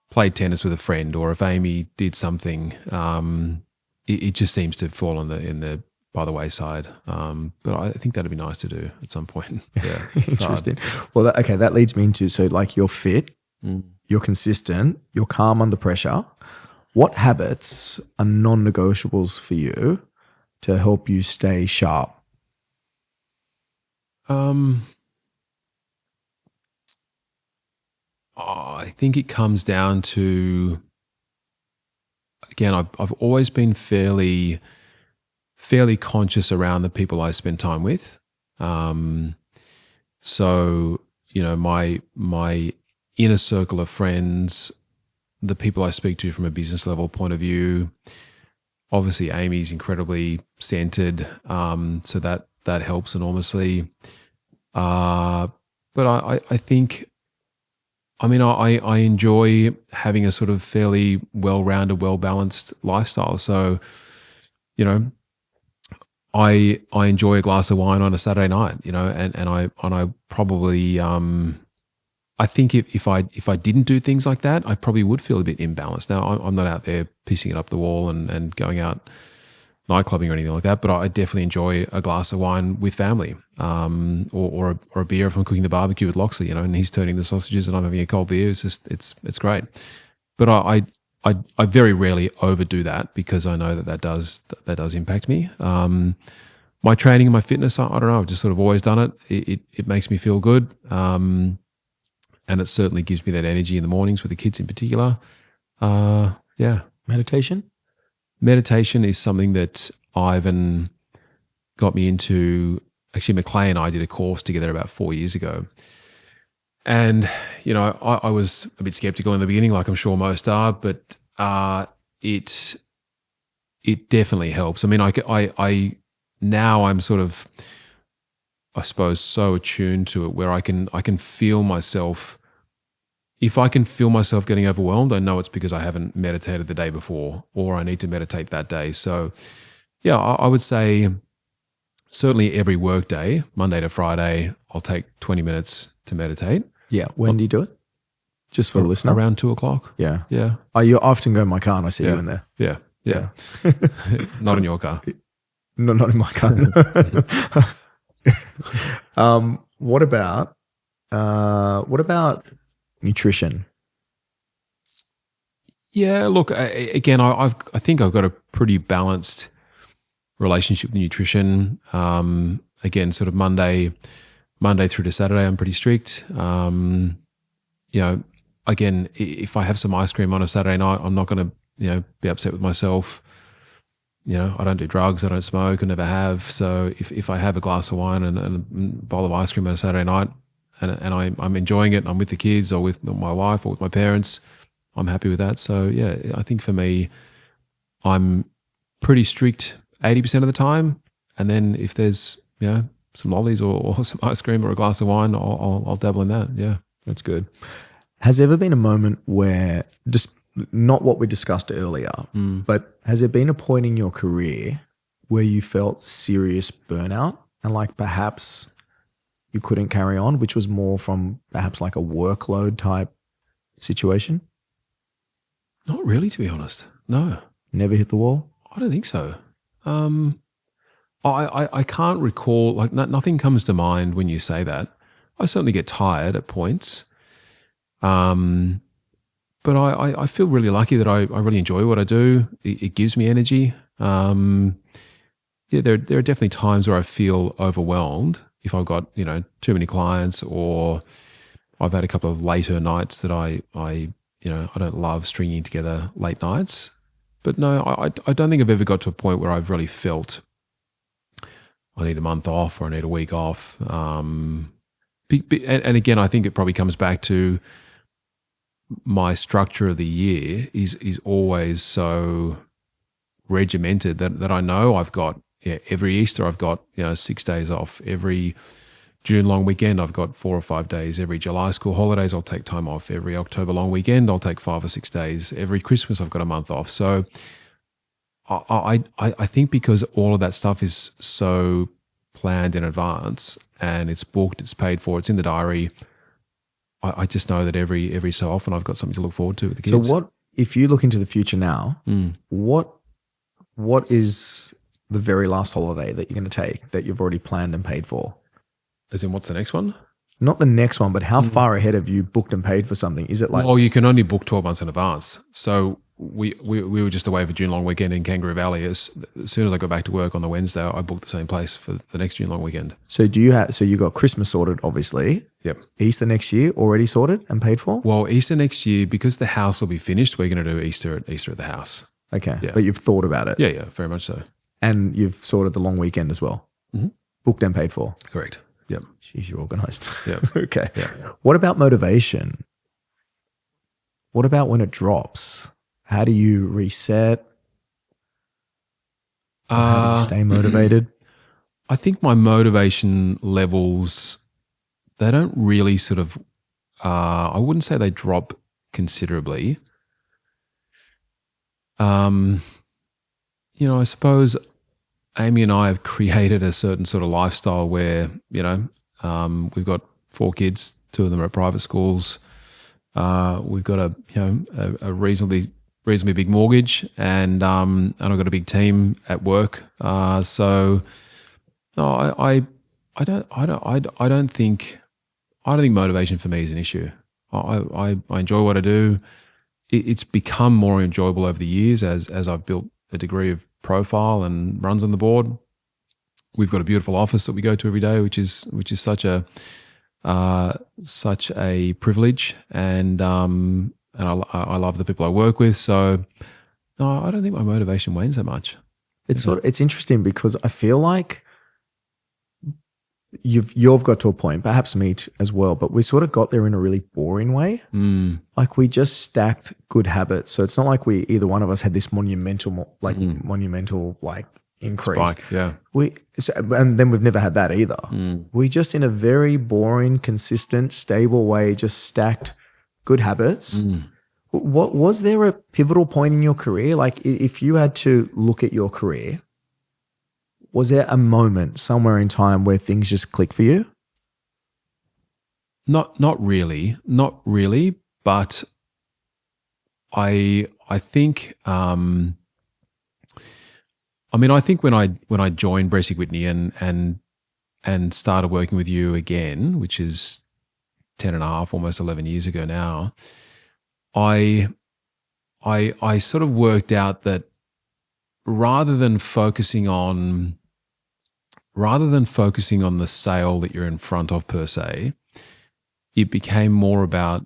S2: played tennis with a friend, or if Amy did something, it just seems to fall by the wayside. But I think that'd be nice to do at some point. Yeah,
S1: interesting. Well, that leads me into, so like you're fit, you're consistent, you're calm under pressure. What habits are non-negotiables for you to help you stay sharp?
S2: I think it comes down to, again, I've always been fairly conscious around the people I spend time with. So, my inner circle of friends, the people I speak to from a business level point of view, obviously Amy's incredibly centered, so that helps enormously. But I think, I enjoy having a sort of fairly well-rounded, well-balanced lifestyle. So, I enjoy a glass of wine on a Saturday night, and I probably, I think if I didn't do things like that, I probably would feel a bit imbalanced. Now, I'm not out there pissing it up the wall and going out nightclubbing or anything like that, but I definitely enjoy a glass of wine with family, or a beer if I'm cooking the barbecue with Loxley, and he's turning the sausages and I'm having a cold beer. It's just it's great. But I very rarely overdo that, because I know that does impact me. My training and my fitness, I don't know, I've just sort of always done it. It makes me feel good, and it certainly gives me that energy in the mornings with the kids in particular. Yeah. Meditation is something that Ivan got me into. Actually, Macleay and I did a course together about 4 years ago. And, I was a bit skeptical in the beginning, like I'm sure most are, but it definitely helps. I mean, I now I'm sort of, I suppose, so attuned to it where I can feel myself. If I can feel myself getting overwhelmed, I know it's because I haven't meditated the day before, or I need to meditate that day. So, yeah, I would say certainly every work day, Monday to Friday, I'll take 20 minutes to meditate.
S1: Yeah. When do you do it? Just for the listener?
S2: Around 2:00.
S1: Yeah.
S2: Yeah.
S1: Oh, you often go in my car and I see you in there.
S2: Yeah. Yeah. Not in your car.
S1: No, not in my car. What about nutrition?
S2: Yeah, look, again, I think I've got a pretty balanced relationship with nutrition. Again, sort of Monday through to Saturday, I'm pretty strict. Again, if I have some ice cream on a Saturday night, I'm not going to, be upset with myself. I don't do drugs, I don't smoke, I never have. So if I have a glass of wine and a bowl of ice cream on a Saturday night, and I'm enjoying it, I'm with the kids or with my wife or with my parents, I'm happy with that. So yeah, I think for me, I'm pretty strict 80% of the time. And then if there's, some lollies or some ice cream or a glass of wine, I'll dabble in that. Yeah.
S1: That's good. Has there ever been a moment where, just not what we discussed earlier, but has there been a point in your career where you felt serious burnout and like perhaps you couldn't carry on, which was more from perhaps like a workload type situation?
S2: Not really, to be honest. No.
S1: Never hit the wall?
S2: I don't think so. I can't recall, like nothing comes to mind when you say that. I certainly get tired at points. But I feel really lucky that I really enjoy what I do. It gives me energy. There are definitely times where I feel overwhelmed if I've got, too many clients, or I've had a couple of later nights that I don't love stringing together late nights. But no, I don't think I've ever got to a point where I've really felt I need a month off or I need a week off. And again, I think it probably comes back to my structure of the year is always so regimented that I know I've got, every Easter I've got, 6 days off. Every June long weekend I've got 4 or 5 days. Every July school holidays I'll take time off. Every October long weekend I'll take 5 or 6 days. Every Christmas I've got a month off. So I think because all of that stuff is so planned in advance and it's booked, it's paid for, it's in the diary, I just know that every so often I've got something to look forward to with the kids.
S1: So what, if you look into the future now, what is the very last holiday that you're going to take that you've already planned and paid for?
S2: As in, what's the next one?
S1: Not the next one, but how far ahead have you booked and paid for something? Is it like...
S2: Oh, you can only book 12 months in advance. So we were just away for June long weekend in Kangaroo Valley. As soon as I got back to work on the Wednesday, I booked the same place for the next June long weekend.
S1: So you got Christmas sorted, obviously.
S2: Yep.
S1: Easter next year already sorted and paid for?
S2: Well, Easter next year, because the house will be finished, we're going to do Easter at the house.
S1: Okay.
S2: Yeah.
S1: But you've thought about it.
S2: Yeah, very much so.
S1: And you've sorted the long weekend as well.
S2: Mm-hmm.
S1: Booked and paid for.
S2: Correct. Yep.
S1: Jeez, you're organised.
S2: Yeah.
S1: Okay.
S2: Yeah.
S1: What about motivation? What about when it drops? How do you reset? How do you stay motivated?
S2: I think my motivation levels, they don't really sort of, I wouldn't say they drop considerably. I suppose Amy and I have created a certain sort of lifestyle where, we've got 4 kids, 2 of them are at private schools. We've got a reasonably big mortgage, and I've got a big team at work. So no, I don't think motivation for me is an issue. I enjoy what I do. It's become more enjoyable over the years as I've built a degree of profile and runs on the board. We've got a beautiful office that we go to every day, which is such a privilege, and I love the people I work with. So no, I don't think my motivation wanes that much.
S1: It's interesting because I feel like you've got to a point, perhaps me too, as well, but we sort of got there in a really boring way. Like we just stacked good habits. So it's not like either one of us had this monumental increase.
S2: Spike, yeah.
S1: And then we've never had that either. We just, in a very boring, consistent, stable way, just stacked good habits. What was there a pivotal point in your career? Like if you had to look at your career, was there a moment somewhere in time where things just click for you?
S2: Not really, but I think I think when I joined BresicWhitney and started working with you again, which is 10 and a half, almost 11 years ago now, I I sort of worked out that rather than focusing on the sale that you're in front of per se, it became more about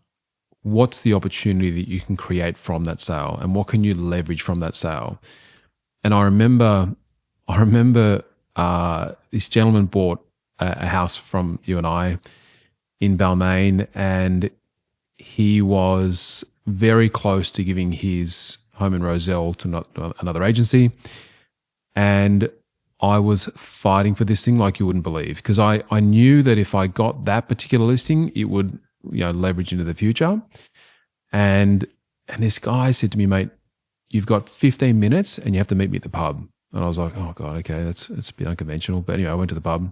S2: what's the opportunity that you can create from that sale and what can you leverage from that sale. And I remember this gentleman bought a house from you and I in Balmain, and he was very close to giving his home in Rozelle to another agency. And I was fighting for this thing like you wouldn't believe, because I knew that if I got that particular listing, it would leverage into the future. And this guy said to me, mate, you've got 15 minutes and you have to meet me at the pub. And I was like, oh God, okay, it's a bit unconventional. But anyway, I went to the pub.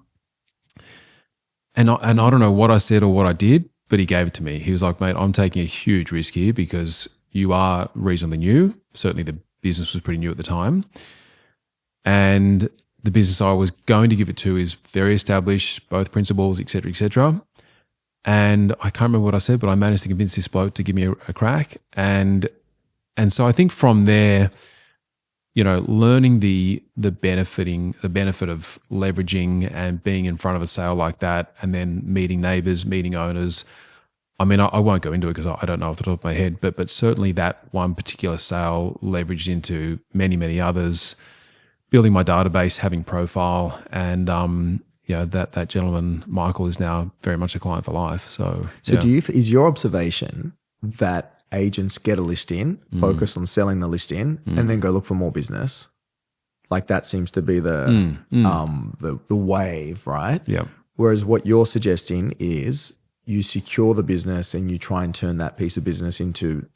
S2: And I don't know what I said or what I did, but he gave it to me. He was like, mate, I'm taking a huge risk here because you are reasonably new. Certainly the business was pretty new at the time. And the business I was going to give it to is very established, both principals, et cetera, et cetera. And I can't remember what I said, but I managed to convince this bloke to give me a crack. And so I think from there, learning the benefit of leveraging and being in front of a sale like that, and then meeting neighbors, meeting owners. I mean, I won't go into it because I don't know off the top of my head, but certainly that one particular sale leveraged into many, many others, building my database, having profile, and that gentleman, Michael, is now very much a client for life. So
S1: is your observation that agents get a listing, focus on selling the listing, and then go look for more business? Like that seems to be the wave, right?
S2: Yeah.
S1: Whereas what you're suggesting is you secure the business and you try and turn that piece of business into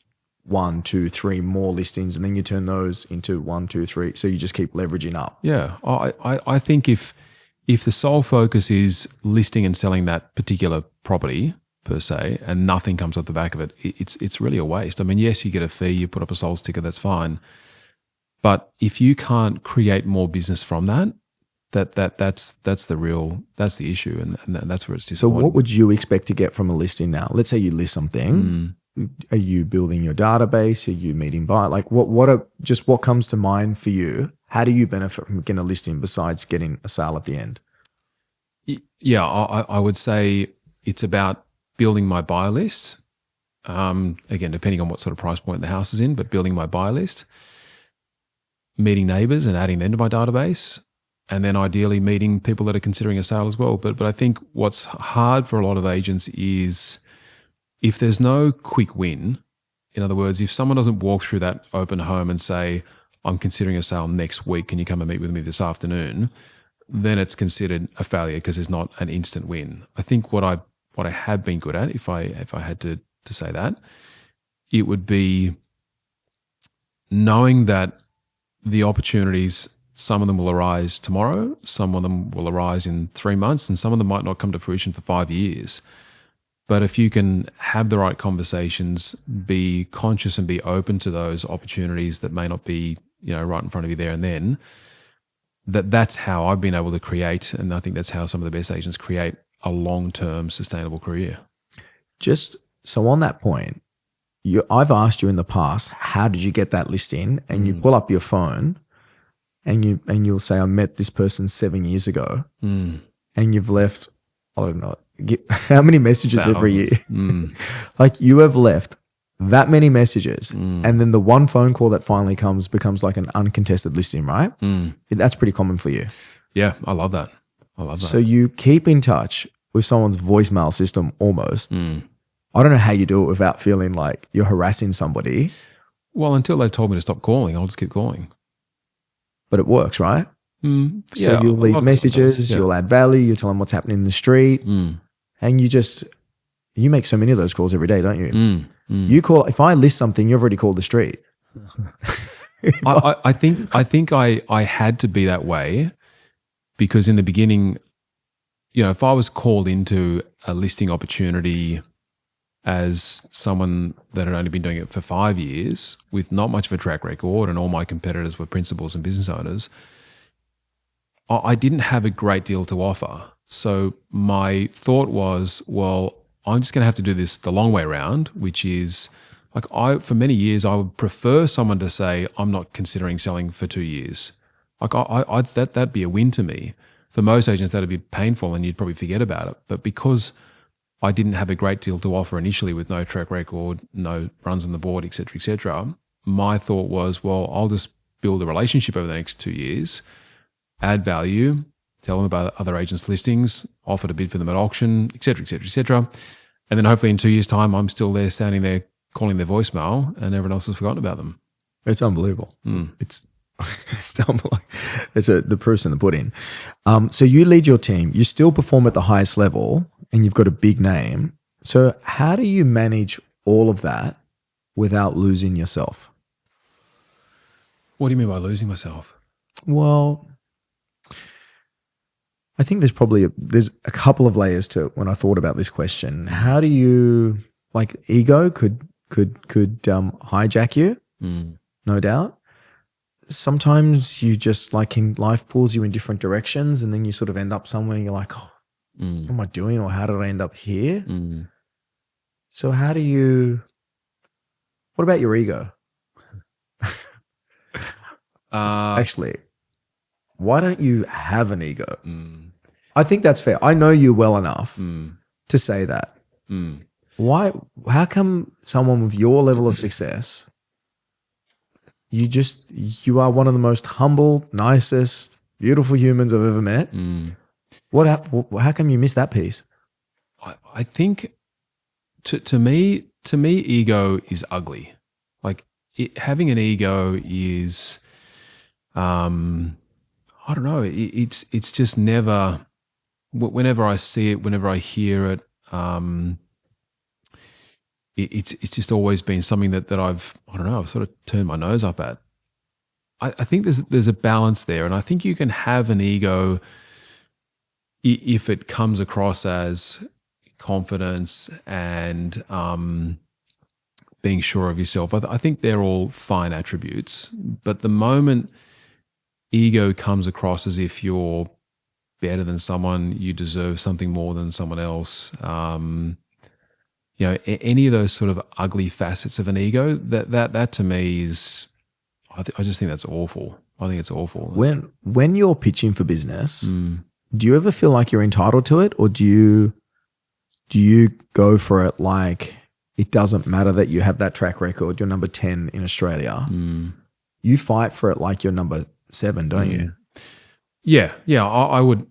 S1: 1, 2, 3 more listings, and then you turn those into 1, 2, 3. So you just keep leveraging up.
S2: Yeah. I think if the sole focus is listing and selling that particular property per se, and nothing comes off the back of it, it's really a waste. I mean, yes, you get a fee, you put up a sold sticker, that's fine. But if you can't create more business from that's the issue, and that's where it's disappointing.
S1: So what would you expect to get from a listing now? Let's say you list something. Are you building your database? Are you meeting buyers? Like what comes to mind for you? How do you benefit from getting a listing besides getting a sale at the end?
S2: Yeah, I would say it's about building my buyer list. Again, depending on what sort of price point the house is in, but building my buyer list, meeting neighbors and adding them to my database, and then ideally meeting people that are considering a sale as well. But I think what's hard for a lot of agents is if there's no quick win. In other words, if someone doesn't walk through that open home and say, I'm considering a sale next week, can you come and meet with me this afternoon? Then it's considered a failure because there's not an instant win. I think what I have been good at, if I had to say that, it would be knowing that the opportunities, some of them will arise tomorrow, some of them will arise in 3 months, and some of them might not come to fruition for 5 years. But if you can have the right conversations, be conscious and be open to those opportunities that may not be, right in front of you there and then, that's how I've been able to create, and I think that's how some of the best agents create a long-term sustainable career.
S1: Just so on that point, I've asked you in the past, how did you get that listing? And you pull up your phone and you'll say, I met this person 7 years ago, and you've left, I don't know, how many messages every year? Like you have left that many messages, and then the one phone call that finally comes becomes like an uncontested listing, right? That's pretty common for you.
S2: Yeah, I love that.
S1: So you keep in touch with someone's voicemail system almost. I don't know how you do it without feeling like you're harassing somebody.
S2: Well, until they told me to stop calling, I'll just keep calling.
S1: But it works, right?
S2: Yeah,
S1: so you'll leave messages, you'll add value, you tell them what's happening in the street, and you make so many of those calls every day, don't you? You call, if I list something, you've already called the street.
S2: I think I had to be that way because in the beginning, if I was called into a listing opportunity as someone that had only been doing it for 5 years with not much of a track record, and all my competitors were principals and business owners, I didn't have a great deal to offer. So my thought was, well, I'm just going to have to do this the long way around, which is For many years, I would prefer someone to say, I'm not considering selling for 2 years. That'd be a win to me. For most agents, that'd be painful and you'd probably forget about it. But because I didn't have a great deal to offer initially with no track record, no runs on the board, et cetera, my thought was, well, I'll just build a relationship over the next 2 years, add value, tell them about other agents' listings, offer to bid for them at auction, et cetera. And then hopefully in 2 years' time, I'm still there standing there calling their voicemail and everyone else has forgotten about them.
S1: It's unbelievable. It's unbelievable. The proof's in the pudding. So you lead your team. You still perform at the highest level and you've got a big name. So how do you manage all of that without losing yourself?
S2: What do you mean by losing myself?
S1: Well, I think there's a couple of layers to it when I thought about this question. How do you, ego could hijack you, no doubt. Sometimes you just life pulls you in different directions and then you sort of end up somewhere and you're like, what am I doing? Or how did I end up here? So what about your ego? Actually, why don't you have an ego? I think that's fair. I know you well enough to say that. Why? How come someone with your level of success, you are one of the most humble, nicest, beautiful humans I've ever met? How come you missed that piece?
S2: I think to me, ego is ugly. Having an ego is, I don't know. It's just never. Whenever I see it, whenever I hear it, it's just always been something that I've sort of turned my nose up at. I think there's a balance there, and I think you can have an ego if it comes across as confidence and being sure of yourself. I think they're all fine attributes, but the moment ego comes across as if you're better than someone, you deserve something more than someone else. Any of those sort of ugly facets of an ego, that to me is, I just think that's awful. I think it's awful.
S1: When you're pitching for business, do you ever feel like you're entitled to it, or do you go for it like it doesn't matter that you have that track record, you're number 10 in Australia? You fight for it like you're number 7, don't you?
S2: Yeah. I would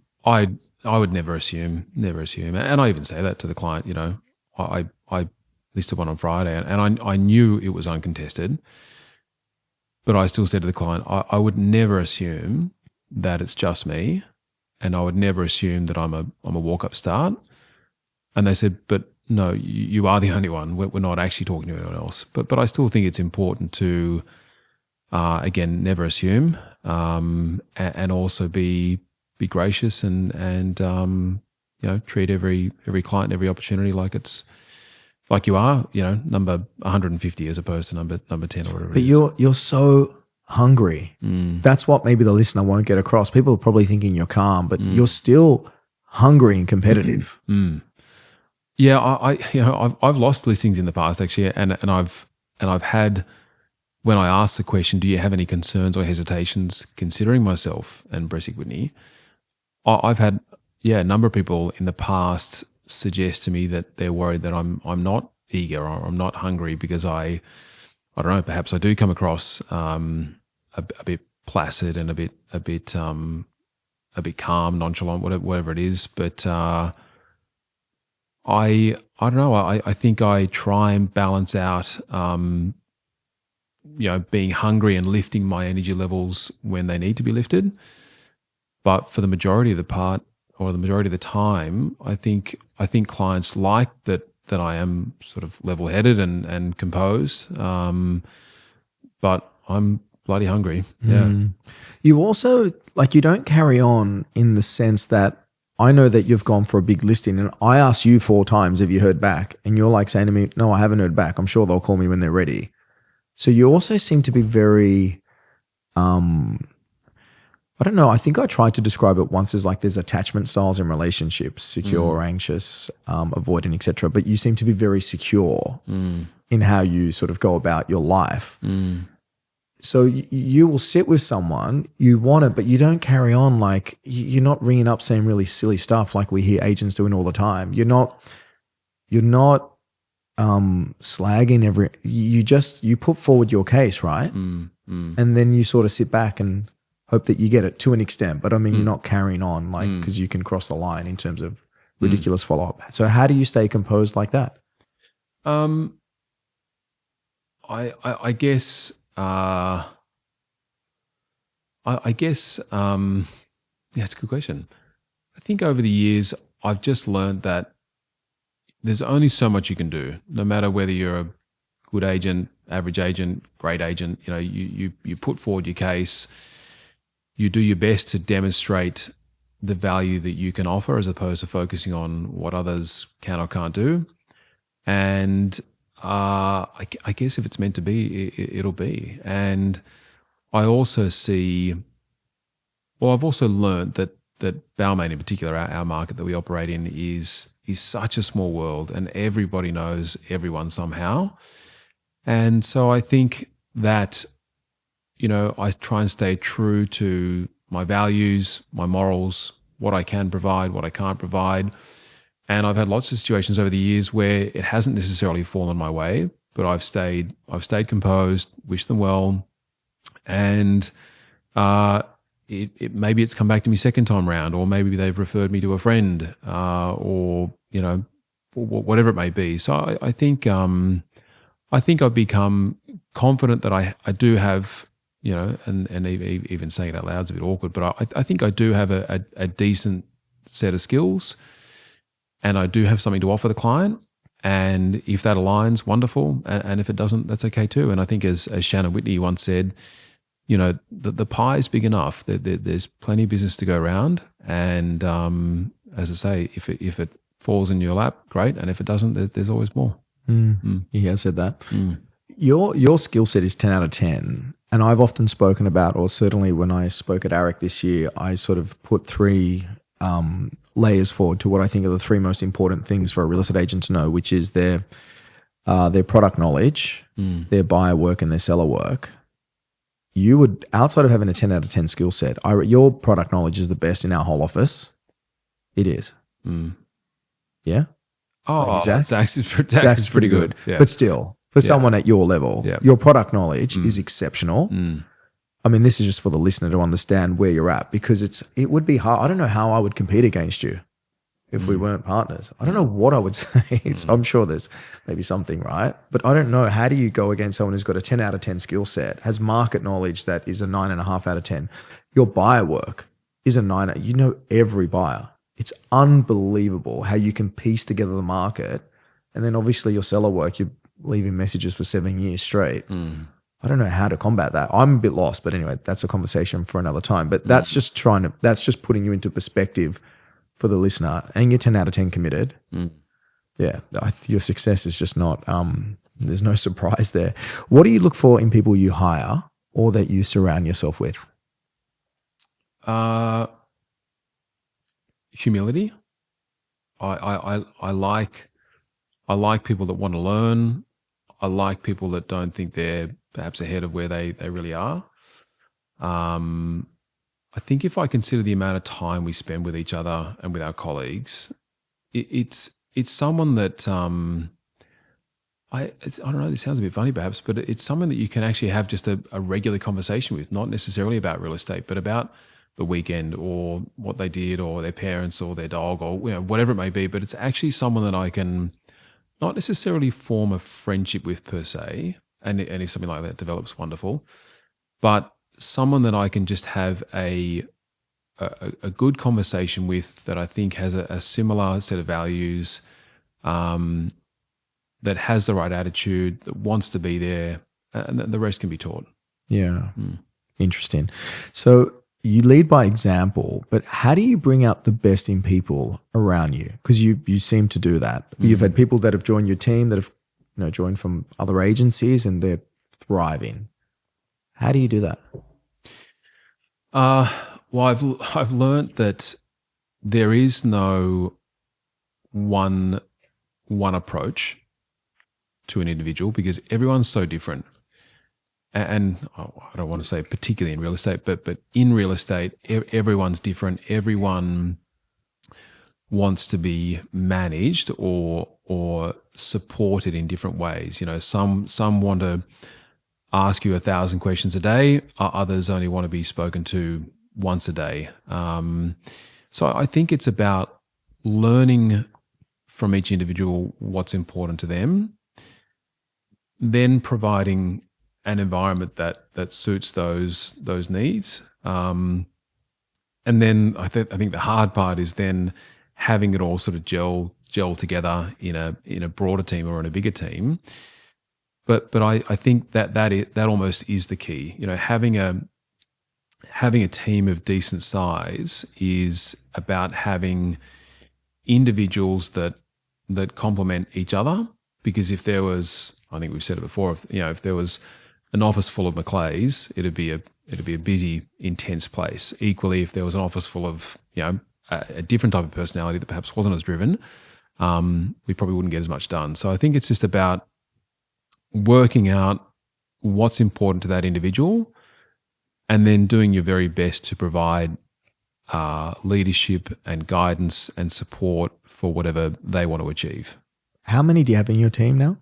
S2: never assume, and I even say that to the client. I listed one on Friday, and I knew it was uncontested, but I still said to the client, I would never assume that it's just me, and I would never assume that I'm a walk-up start. And they said, but no, you are the only one. We're not actually talking to anyone else. But I still think it's important to, again, never assume. And also be gracious and treat every client, every opportunity like it's like you are, number 150 as opposed to number 10 or whatever.
S1: But you're so hungry. That's what maybe the listener won't get across. People are probably thinking you're calm, but you're still hungry and competitive.
S2: Yeah, I've lost listings in the past actually, and I've had. When I ask the question, do you have any concerns or hesitations considering myself and BresicWhitney, I've had a number of people in the past suggest to me that they're worried that I'm not eager or I'm not hungry because I don't know, perhaps I do come across a bit placid and a bit calm, nonchalant, whatever it is. But I don't know. I think I try and balance out. Being hungry and lifting my energy levels when they need to be lifted. But for the majority of the part or the majority of the time, I think clients like that I am sort of level-headed and composed. But I'm bloody hungry. Yeah.
S1: You also, you don't carry on in the sense that I know that you've gone for a big listing and I asked you 4 times, have you heard back? And you're saying to me, no, I haven't heard back. I'm sure they'll call me when they're ready. So you also seem to be very, I don't know, I think I tried to describe it once as there's attachment styles in relationships, secure, anxious, avoidant, etc. But you seem to be very secure. in how you sort of go about your life. So you will sit with someone, you want it, but you don't carry on. Like, you're not ringing up saying really silly stuff like we hear agents doing all the time. You're not slagging you put forward your case, right? And then you sort of sit back and hope that you get it to an extent. But I mean, you're not carrying on, like, because you can cross the line in terms of ridiculous follow-up. So how do you stay composed like that?
S2: I guess yeah, it's a good question. I think over the years I've just learned that there's only so much you can do, no matter whether you're a good agent, average agent, great agent. You know, you put forward your case, you do your best to demonstrate the value that you can offer, as opposed to focusing on what others can or can't do. And I guess if it's meant to be, it'll be. And I also I've also learned that Balmain in particular, our market that we operate in, is such a small world, and everybody knows everyone somehow. And so I think that, you know, I try and stay true to my values, my morals, what I can provide, what I can't provide. And I've had lots of situations over the years where it hasn't necessarily fallen my way, but I've stayed composed, wished them well, and maybe it's come back to me second time round, or maybe they've referred me to a friend, or, you know, whatever it may be. So I think I've become confident that I do have, you know, and even saying it out loud is a bit awkward, but I think I do have a decent set of skills, and I do have something to offer the client. And if that aligns, wonderful. And if it doesn't, that's okay too. And I think as Shannon Whitney once said, you know, the pie is big enough. There's plenty of business to go around. And as I say, if it falls in your lap, great. And if it doesn't, there's always more.
S1: He has said that. Your skill set is 10 out of 10. And I've often spoken about, or certainly when I spoke at ARIC this year, I sort of put 3 layers forward to what I think are the 3 most important things for a real estate agent to know, which is their product knowledge, their buyer work, and their seller work. You would, outside of having a 10 out of 10 skill set, your product knowledge is the best in our whole office. It is. Yeah?
S2: Oh, Zach's is pretty good. Yeah.
S1: But still, for someone at your level, your product knowledge is exceptional. I mean, this is just for the listener to understand where you're at, because it would be hard. I don't know how I would compete against you if we weren't partners. I don't know what I would say. I'm sure there's maybe something, right? But I don't know. How do you go against someone who's got a 10 out of 10 skill set, has market knowledge that is a 9.5 out of 10? Your buyer work is a 9. You know every buyer. It's unbelievable how you can piece together the market. And then obviously your seller work, you're leaving messages for 7 years straight. I don't know how to combat that. I'm a bit lost, but anyway, that's a conversation for another time. But that's just putting you into perspective for the listener, and you're 10 out of 10 committed. Yeah. Your success is just not, there's no surprise there. What do you look for in people you hire or that you surround yourself with?
S2: Humility. I like people that want to learn. I like people that don't think they're perhaps ahead of where they really are. I think if I consider the amount of time we spend with each other and with our colleagues, it's someone that I don't know, this sounds a bit funny perhaps, but it's someone that you can actually have just a regular conversation with, not necessarily about real estate, but about the weekend or what they did or their parents or their dog or, you know, whatever it may be. But it's actually someone that I can not necessarily form a friendship with per se, and if something like that develops, wonderful, but someone that I can just have a good conversation with, that I think has a similar set of values, that has the right attitude, that wants to be there, and the rest can be taught.
S1: Yeah. Interesting. So you lead by example, but how do you bring out the best in people around you? Because you seem to do that. You've had people that have joined your team that have, you know, joined from other agencies, and they're thriving. How do you do that?
S2: Well, I've learned that there is no one approach. to an individual because everyone's so different. And I don't want to say particularly in real estate, but in real estate, everyone's different. Everyone wants to be managed or supported in different ways. You know, some want to ask you 1,000 questions a day. Others only want to be spoken to once a day. So I think it's about learning from each individual what's important to them, then providing an environment that suits those needs. And then I think the hard part is then having it all sort of gel together in a broader team or in a bigger team. But I think that almost is the key. You know, having a team of decent size is about having individuals that complement each other. Because if there was, I think we've said it before, if there was an office full of Macleays, it'd be a busy, intense place. Equally, if there was an office full of a different type of personality that perhaps wasn't as driven, we probably wouldn't get as much done. So I think it's just about working out what's important to that individual, and then doing your very best to provide leadership and guidance and support for whatever they want to achieve.
S1: How many do you have in your team now?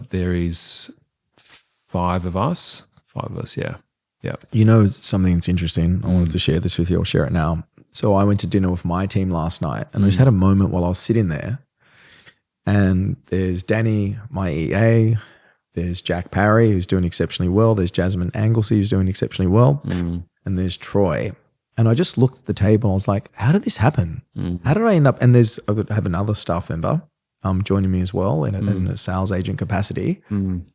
S2: There is 5 of us. 5 of us, yeah. Yeah.
S1: You know, something that's interesting. I wanted to share this with you. I'll share it now. So I went to dinner with my team last night, and I just had a moment while I was sitting there, and there's Danny, my EA, there's Jack Parry, who's doing exceptionally well. There's Jasmine Anglesey, who's doing exceptionally well. And there's Troy. And I just looked at the table and I was like, how did this happen? How did I end up? And I have another staff member joining me as well in a sales agent capacity. I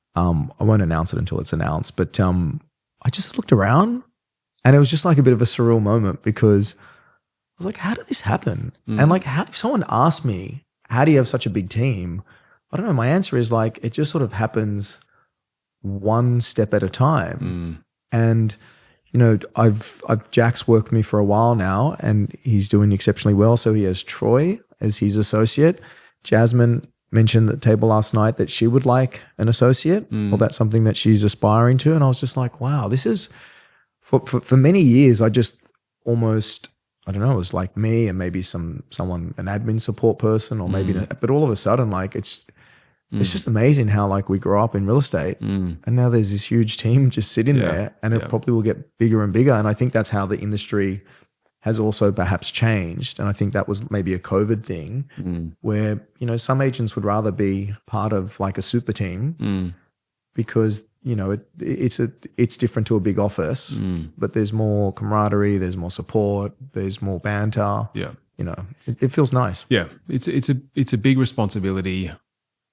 S1: won't announce it until it's announced, but I just looked around and it was just like a bit of a surreal moment because I was like, how did this happen? And like, if someone asked me, how do you have such a big team? I don't know. My answer is like, it just sort of happens one step at a time. And, you know, Jack's worked with me for a while now and he's doing exceptionally well. So he has Troy as his associate. Jasmine mentioned at the table last night that she would like an associate or that's something that she's aspiring to. And I was just like, wow, this is for many years. I just almost, I don't know, it was like me and maybe an admin support person or maybe, but all of a sudden, like it's just amazing how like we grow up in real estate and now there's this huge team just sitting there and it probably will get bigger and bigger. And I think that's how the industry has also perhaps changed. And I think that was maybe a COVID thing where, you know, some agents would rather be part of like a super team because, you know, it's different to a big office, but there's more camaraderie, there's more support, there's more banter. Yeah. You know, it feels nice.
S2: Yeah. It's a big responsibility.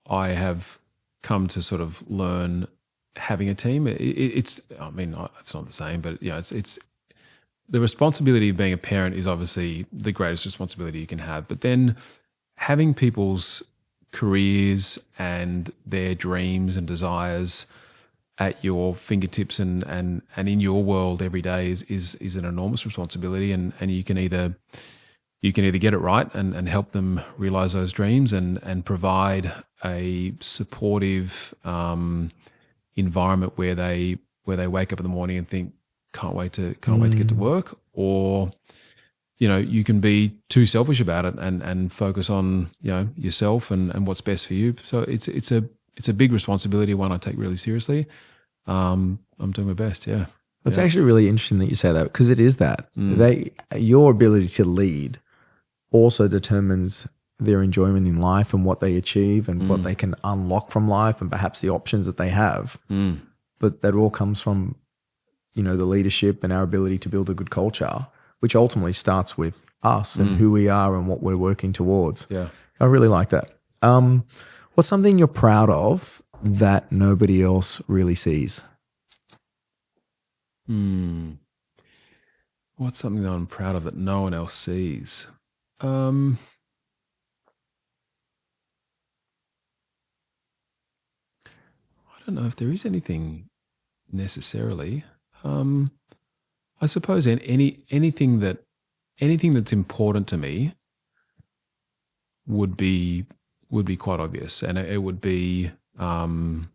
S2: I have come to sort of learn having a team. It's not the same, but you know, it's the responsibility of being a parent is obviously the greatest responsibility you can have. But then having people's careers and their dreams and desires at your fingertips and in your world every day is an enormous responsibility. And you can either get it right and help them realize those dreams and provide a supportive environment where they wake up in the morning and think, can't wait to get to work, or you know, you can be too selfish about it and focus on, you know, yourself and what's best for you. So it's a big responsibility, one I take really seriously. I'm doing my best. Yeah.
S1: That's actually really interesting that you say that because it is that your ability to lead also determines their enjoyment in life and what they achieve and what they can unlock from life and perhaps the options that they have. But that all comes from, you know, the leadership and our ability to build a good culture, which ultimately starts with us and who we are and what we're working towards. Yeah. I really like that. What's something you're proud of that nobody else really sees?
S2: What's something that I'm proud of that no one else sees? I don't know if there is anything necessarily. I suppose anything that's important to me would be quite obvious, and it would be Well,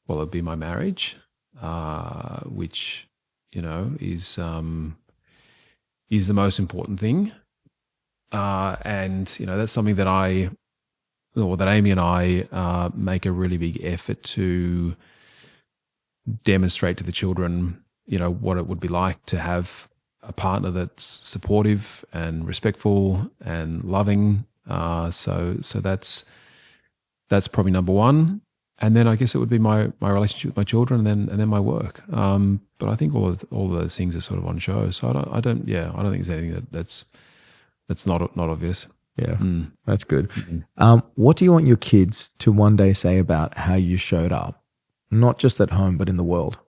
S2: it'd be my marriage, which, is the most important thing. And, that's something that that Amy and I make a really big effort to demonstrate to the children, what it would be like to have a partner that's supportive and respectful and loving. So that's probably number one. And then I guess it would be my relationship with my children, and then my work. But I think all of those things are sort of on show. So I don't think there's anything that's not obvious.
S1: Yeah, that's good. What do you want your kids to one day say about how you showed up, not just at home but in the world?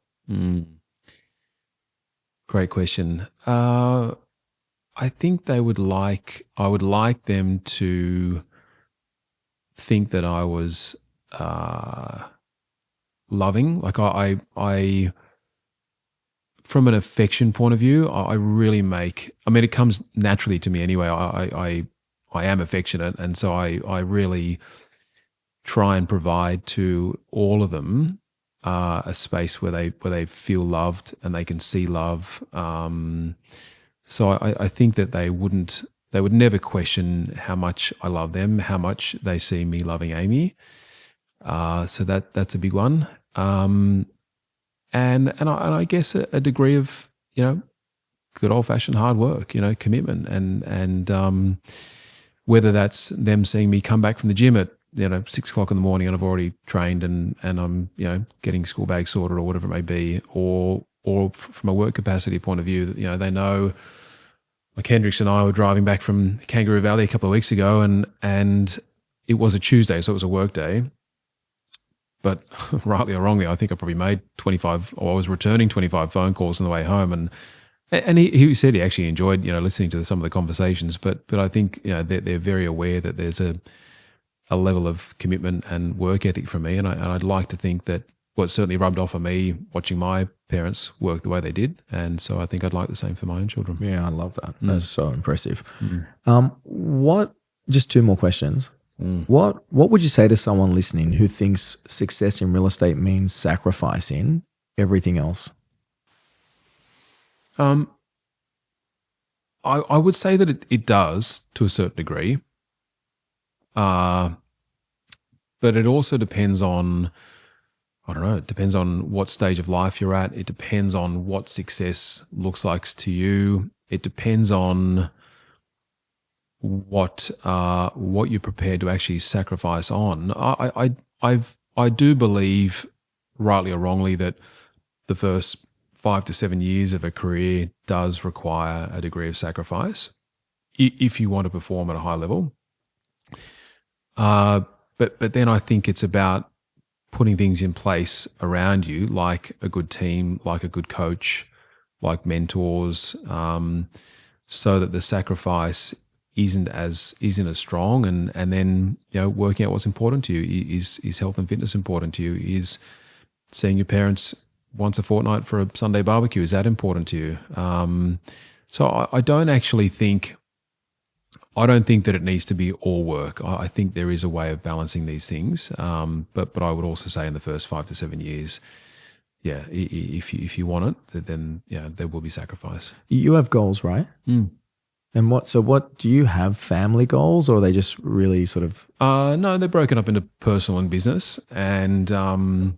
S2: Great question. I think I would like them to think that I was loving. Like I from an affection point of view, I really it comes naturally to me anyway. I am affectionate, and so I really try and provide to all of them a space where they feel loved and they can see love. So I think that they would never question how much I love them, how much they see me loving Amy. So that's a big one. And I guess a degree of, good old fashioned hard work, commitment, and whether that's them seeing me come back from the gym at 6 o'clock in the morning and I've already trained and I'm getting school bags sorted or whatever it may be, or from a work capacity point of view, they know. Like Hendrix and I were driving back from Kangaroo Valley a couple of weeks ago, and it was a Tuesday, so it was a work day. But rightly or wrongly, I think I probably made 25, or I was returning 25 phone calls on the way home, and he said he actually enjoyed listening to some of the conversations. But I think they're very aware that there's a level of commitment and work ethic from me, and I'd like to think that what certainly rubbed off on me watching my parents work the way they did, and so I think I'd like the same for my own children.
S1: Yeah, I love that. That's so impressive. Just two more questions. What would you say to someone listening who thinks success in real estate means sacrificing everything else?
S2: I would say that it does to a certain degree, but it also depends on, it depends on what stage of life you're at. It depends on what success looks like to you. It depends on what you're prepared to actually sacrifice on. I do believe, rightly or wrongly, that the first 5 to 7 years of a career does require a degree of sacrifice if you want to perform at a high level. But then I think it's about putting things in place around you, like a good team, like a good coach, like mentors, so that the sacrifice isn't as strong, and then working out what's important to you. Is health and fitness important to you? Is seeing your parents once a fortnight for a Sunday barbecue, is that important to you? So I don't think that it needs to be all work. I think there is a way of balancing these things. But I would also say in the first 5 to 7 years, if you want it, then there will be sacrifice.
S1: You have goals, right? And what do you have family goals, or are they just really sort of?
S2: No, they're broken up into personal and business, and they're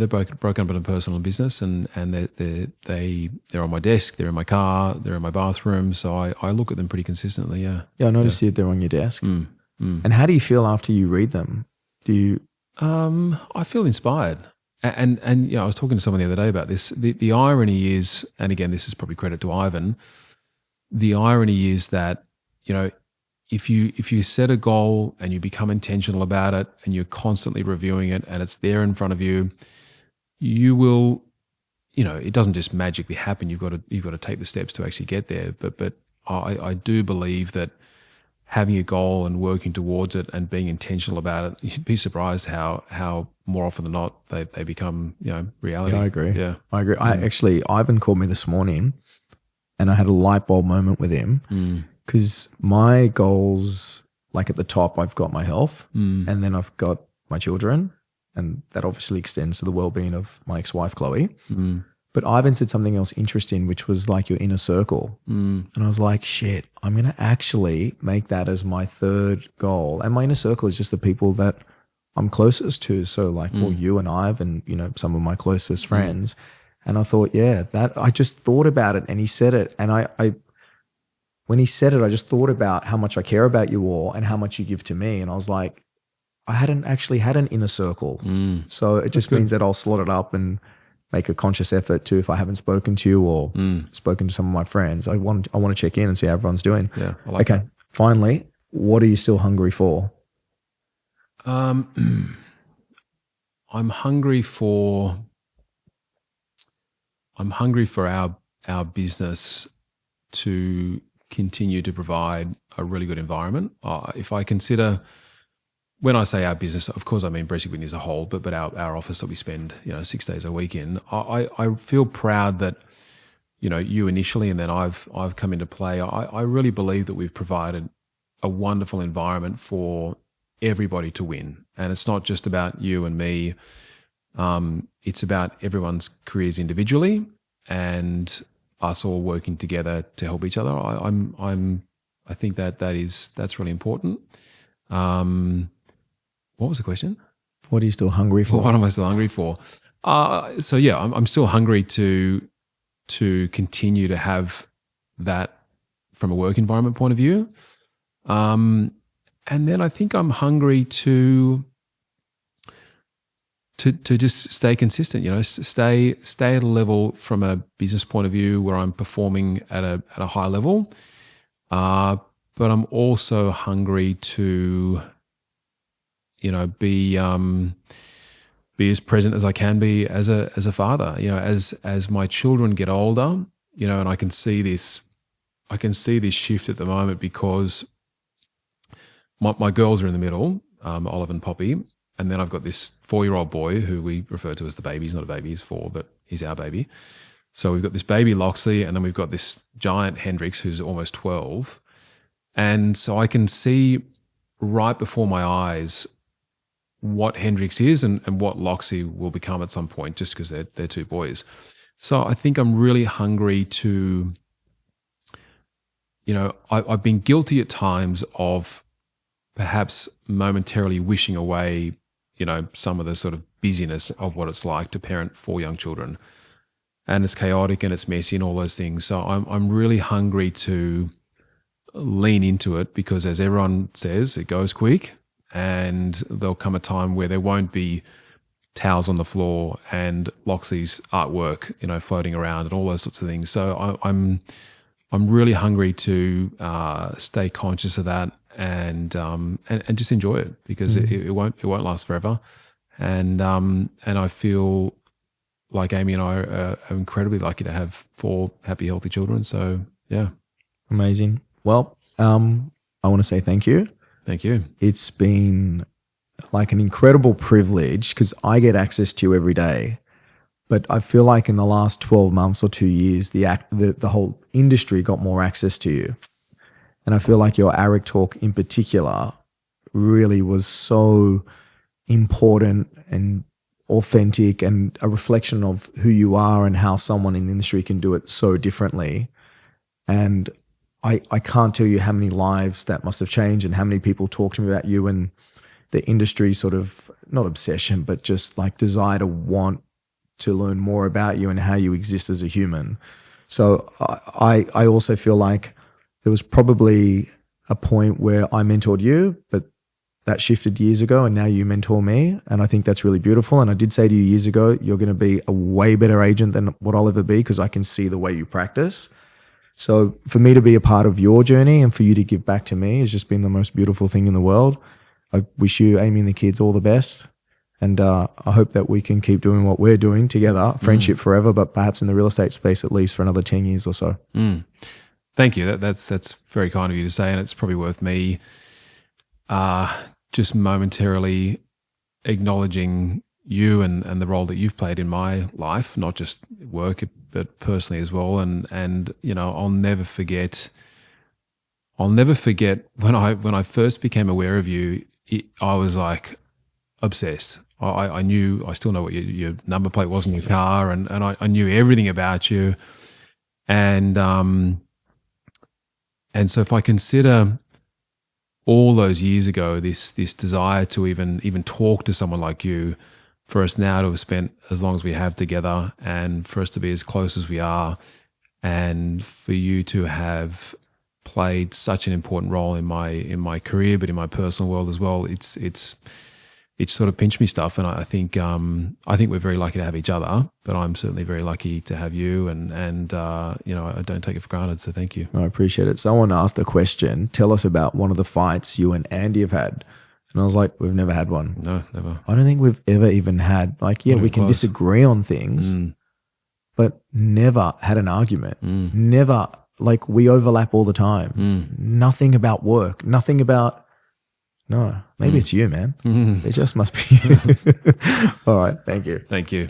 S2: broken up into personal and business, and they're on my desk, they're in my car, they're in my bathroom, so I look at them pretty consistently. Yeah,
S1: I noticed they're on your desk. And how do you feel after you read them? Do you?
S2: I feel inspired. And I was talking to someone the other day about this. The irony is, and again, this is probably credit to Ivan, the irony is that, if you set a goal and you become intentional about it and you're constantly reviewing it and it's there in front of you, you will, it doesn't just magically happen. You've got to take the steps to actually get there. But I do believe that having a goal and working towards it and being intentional about it, you'd be surprised how more often than not they become reality.
S1: Yeah, I agree.
S2: Yeah,
S1: I agree. Ivan called me this morning, and I had a light bulb moment with him because my goals like at the top, I've got my health and then I've got my children, and that obviously extends to the well-being of my ex-wife, Chloe. But Ivan said something else interesting, which was like your inner circle. And I was like, shit, I'm going to actually make that as my third goal. And my inner circle is just the people that I'm closest to. So like, well, you and Ivan, and, some of my closest friends. And I thought, yeah, that I just thought about it, and he said it. And I when he said it, I just thought about how much I care about you all and how much you give to me. And I was like, I hadn't actually had an inner circle. So it just means that I'll slot it up and make a conscious effort to, if I haven't spoken to you or spoken to some of my friends, I want to check in and see how everyone's doing.
S2: Yeah, I like that.
S1: Finally, what are you still hungry for?
S2: I'm hungry for our business to continue to provide a really good environment. If I consider, when I say our business, of course I mean BresicWhitney as a whole, but our office that we spend 6 days a week in, I feel proud that you initially, and then I've come into play. I really believe that we've provided a wonderful environment for everybody to win, and it's not just about you and me. It's about everyone's careers individually and us all working together to help each other. I think that's really important. What was the question?
S1: What are you still hungry for?
S2: What am I still hungry for? So yeah, I'm still hungry to continue to have that from a work environment point of view. And then I think I'm hungry to just stay consistent, stay at a level from a business point of view where I'm performing at a high level. But I'm also hungry to, be as present as I can be as a father. As my children get older, and I can see this shift at the moment because my girls are in the middle, Olive and Poppy, and then I've got this 4-year-old boy who we refer to as the baby. He's not a baby; he's 4, but he's our baby. So we've got this baby Loxley, and then we've got this giant Hendrix who's almost 12. And so I can see right before my eyes what Hendrix is and what Loxley will become at some point, just because they're 2 boys. So I think I'm really hungry to, I've been guilty at times of perhaps momentarily wishing away, some of the sort of busyness of what it's like to parent 4 young children. And it's chaotic and it's messy and all those things. So I'm really hungry to lean into it because, as everyone says, it goes quick, and there'll come a time where there won't be towels on the floor and Loxley's artwork, floating around and all those sorts of things. So I'm really hungry to stay conscious of that and just enjoy it because it won't last forever. And I feel like Amy and I are incredibly lucky to have 4 happy, healthy children. So yeah.
S1: Amazing. Well, I want to say thank you.
S2: Thank you. It's
S1: been like an incredible privilege because I get access to you every day. But I feel like in the last 12 months or 2 years, the whole industry got more access to you. And I feel like your ARIC talk in particular really was so important and authentic and a reflection of who you are and how someone in the industry can do it so differently. And I can't tell you how many lives that must have changed and how many people talk to me about you and the industry sort of, not obsession, but just like desire to want to learn more about you and how you exist as a human. So I also feel like there was probably a point where I mentored you, but that shifted years ago and now you mentor me. And I think that's really beautiful. And I did say to you years ago, you're going to be a way better agent than what I'll ever be because I can see the way you practice. So for me to be a part of your journey and for you to give back to me has just been the most beautiful thing in the world. I wish you, Amy, and the kids all the best. And I hope that we can keep doing what we're doing together, friendship forever, but perhaps in the real estate space at least for another 10 years or so.
S2: Thank you. That's very kind of you to say, and it's probably worth me just momentarily acknowledging you and the role that you've played in my life, not just work, but personally as well. And I'll never forget I'll never forget when I first became aware of you. I was like obsessed. I knew. I still know what your number plate was in your car, and I knew everything about you. And so if I consider all those years ago, this desire to even talk to someone like you, for us now to have spent as long as we have together, and for us to be as close as we are, and for you to have played such an important role in my career, but in my personal world as well, it's sort of pinched me stuff. And I think we're very lucky to have each other, but I'm certainly very lucky to have you, and I don't take it for granted. So thank you.
S1: I appreciate it. Someone asked a question, tell us about one of the fights you and Andy have had. And I was like, we've never had one.
S2: No, never.
S1: I don't think we've ever even had, like, yeah, we can disagree on things, but never had an argument. Never, like, we overlap all the time. Nothing about work, nothing about, no, maybe it's you, man. It just must be you. All right. Thank you.
S2: Thank you.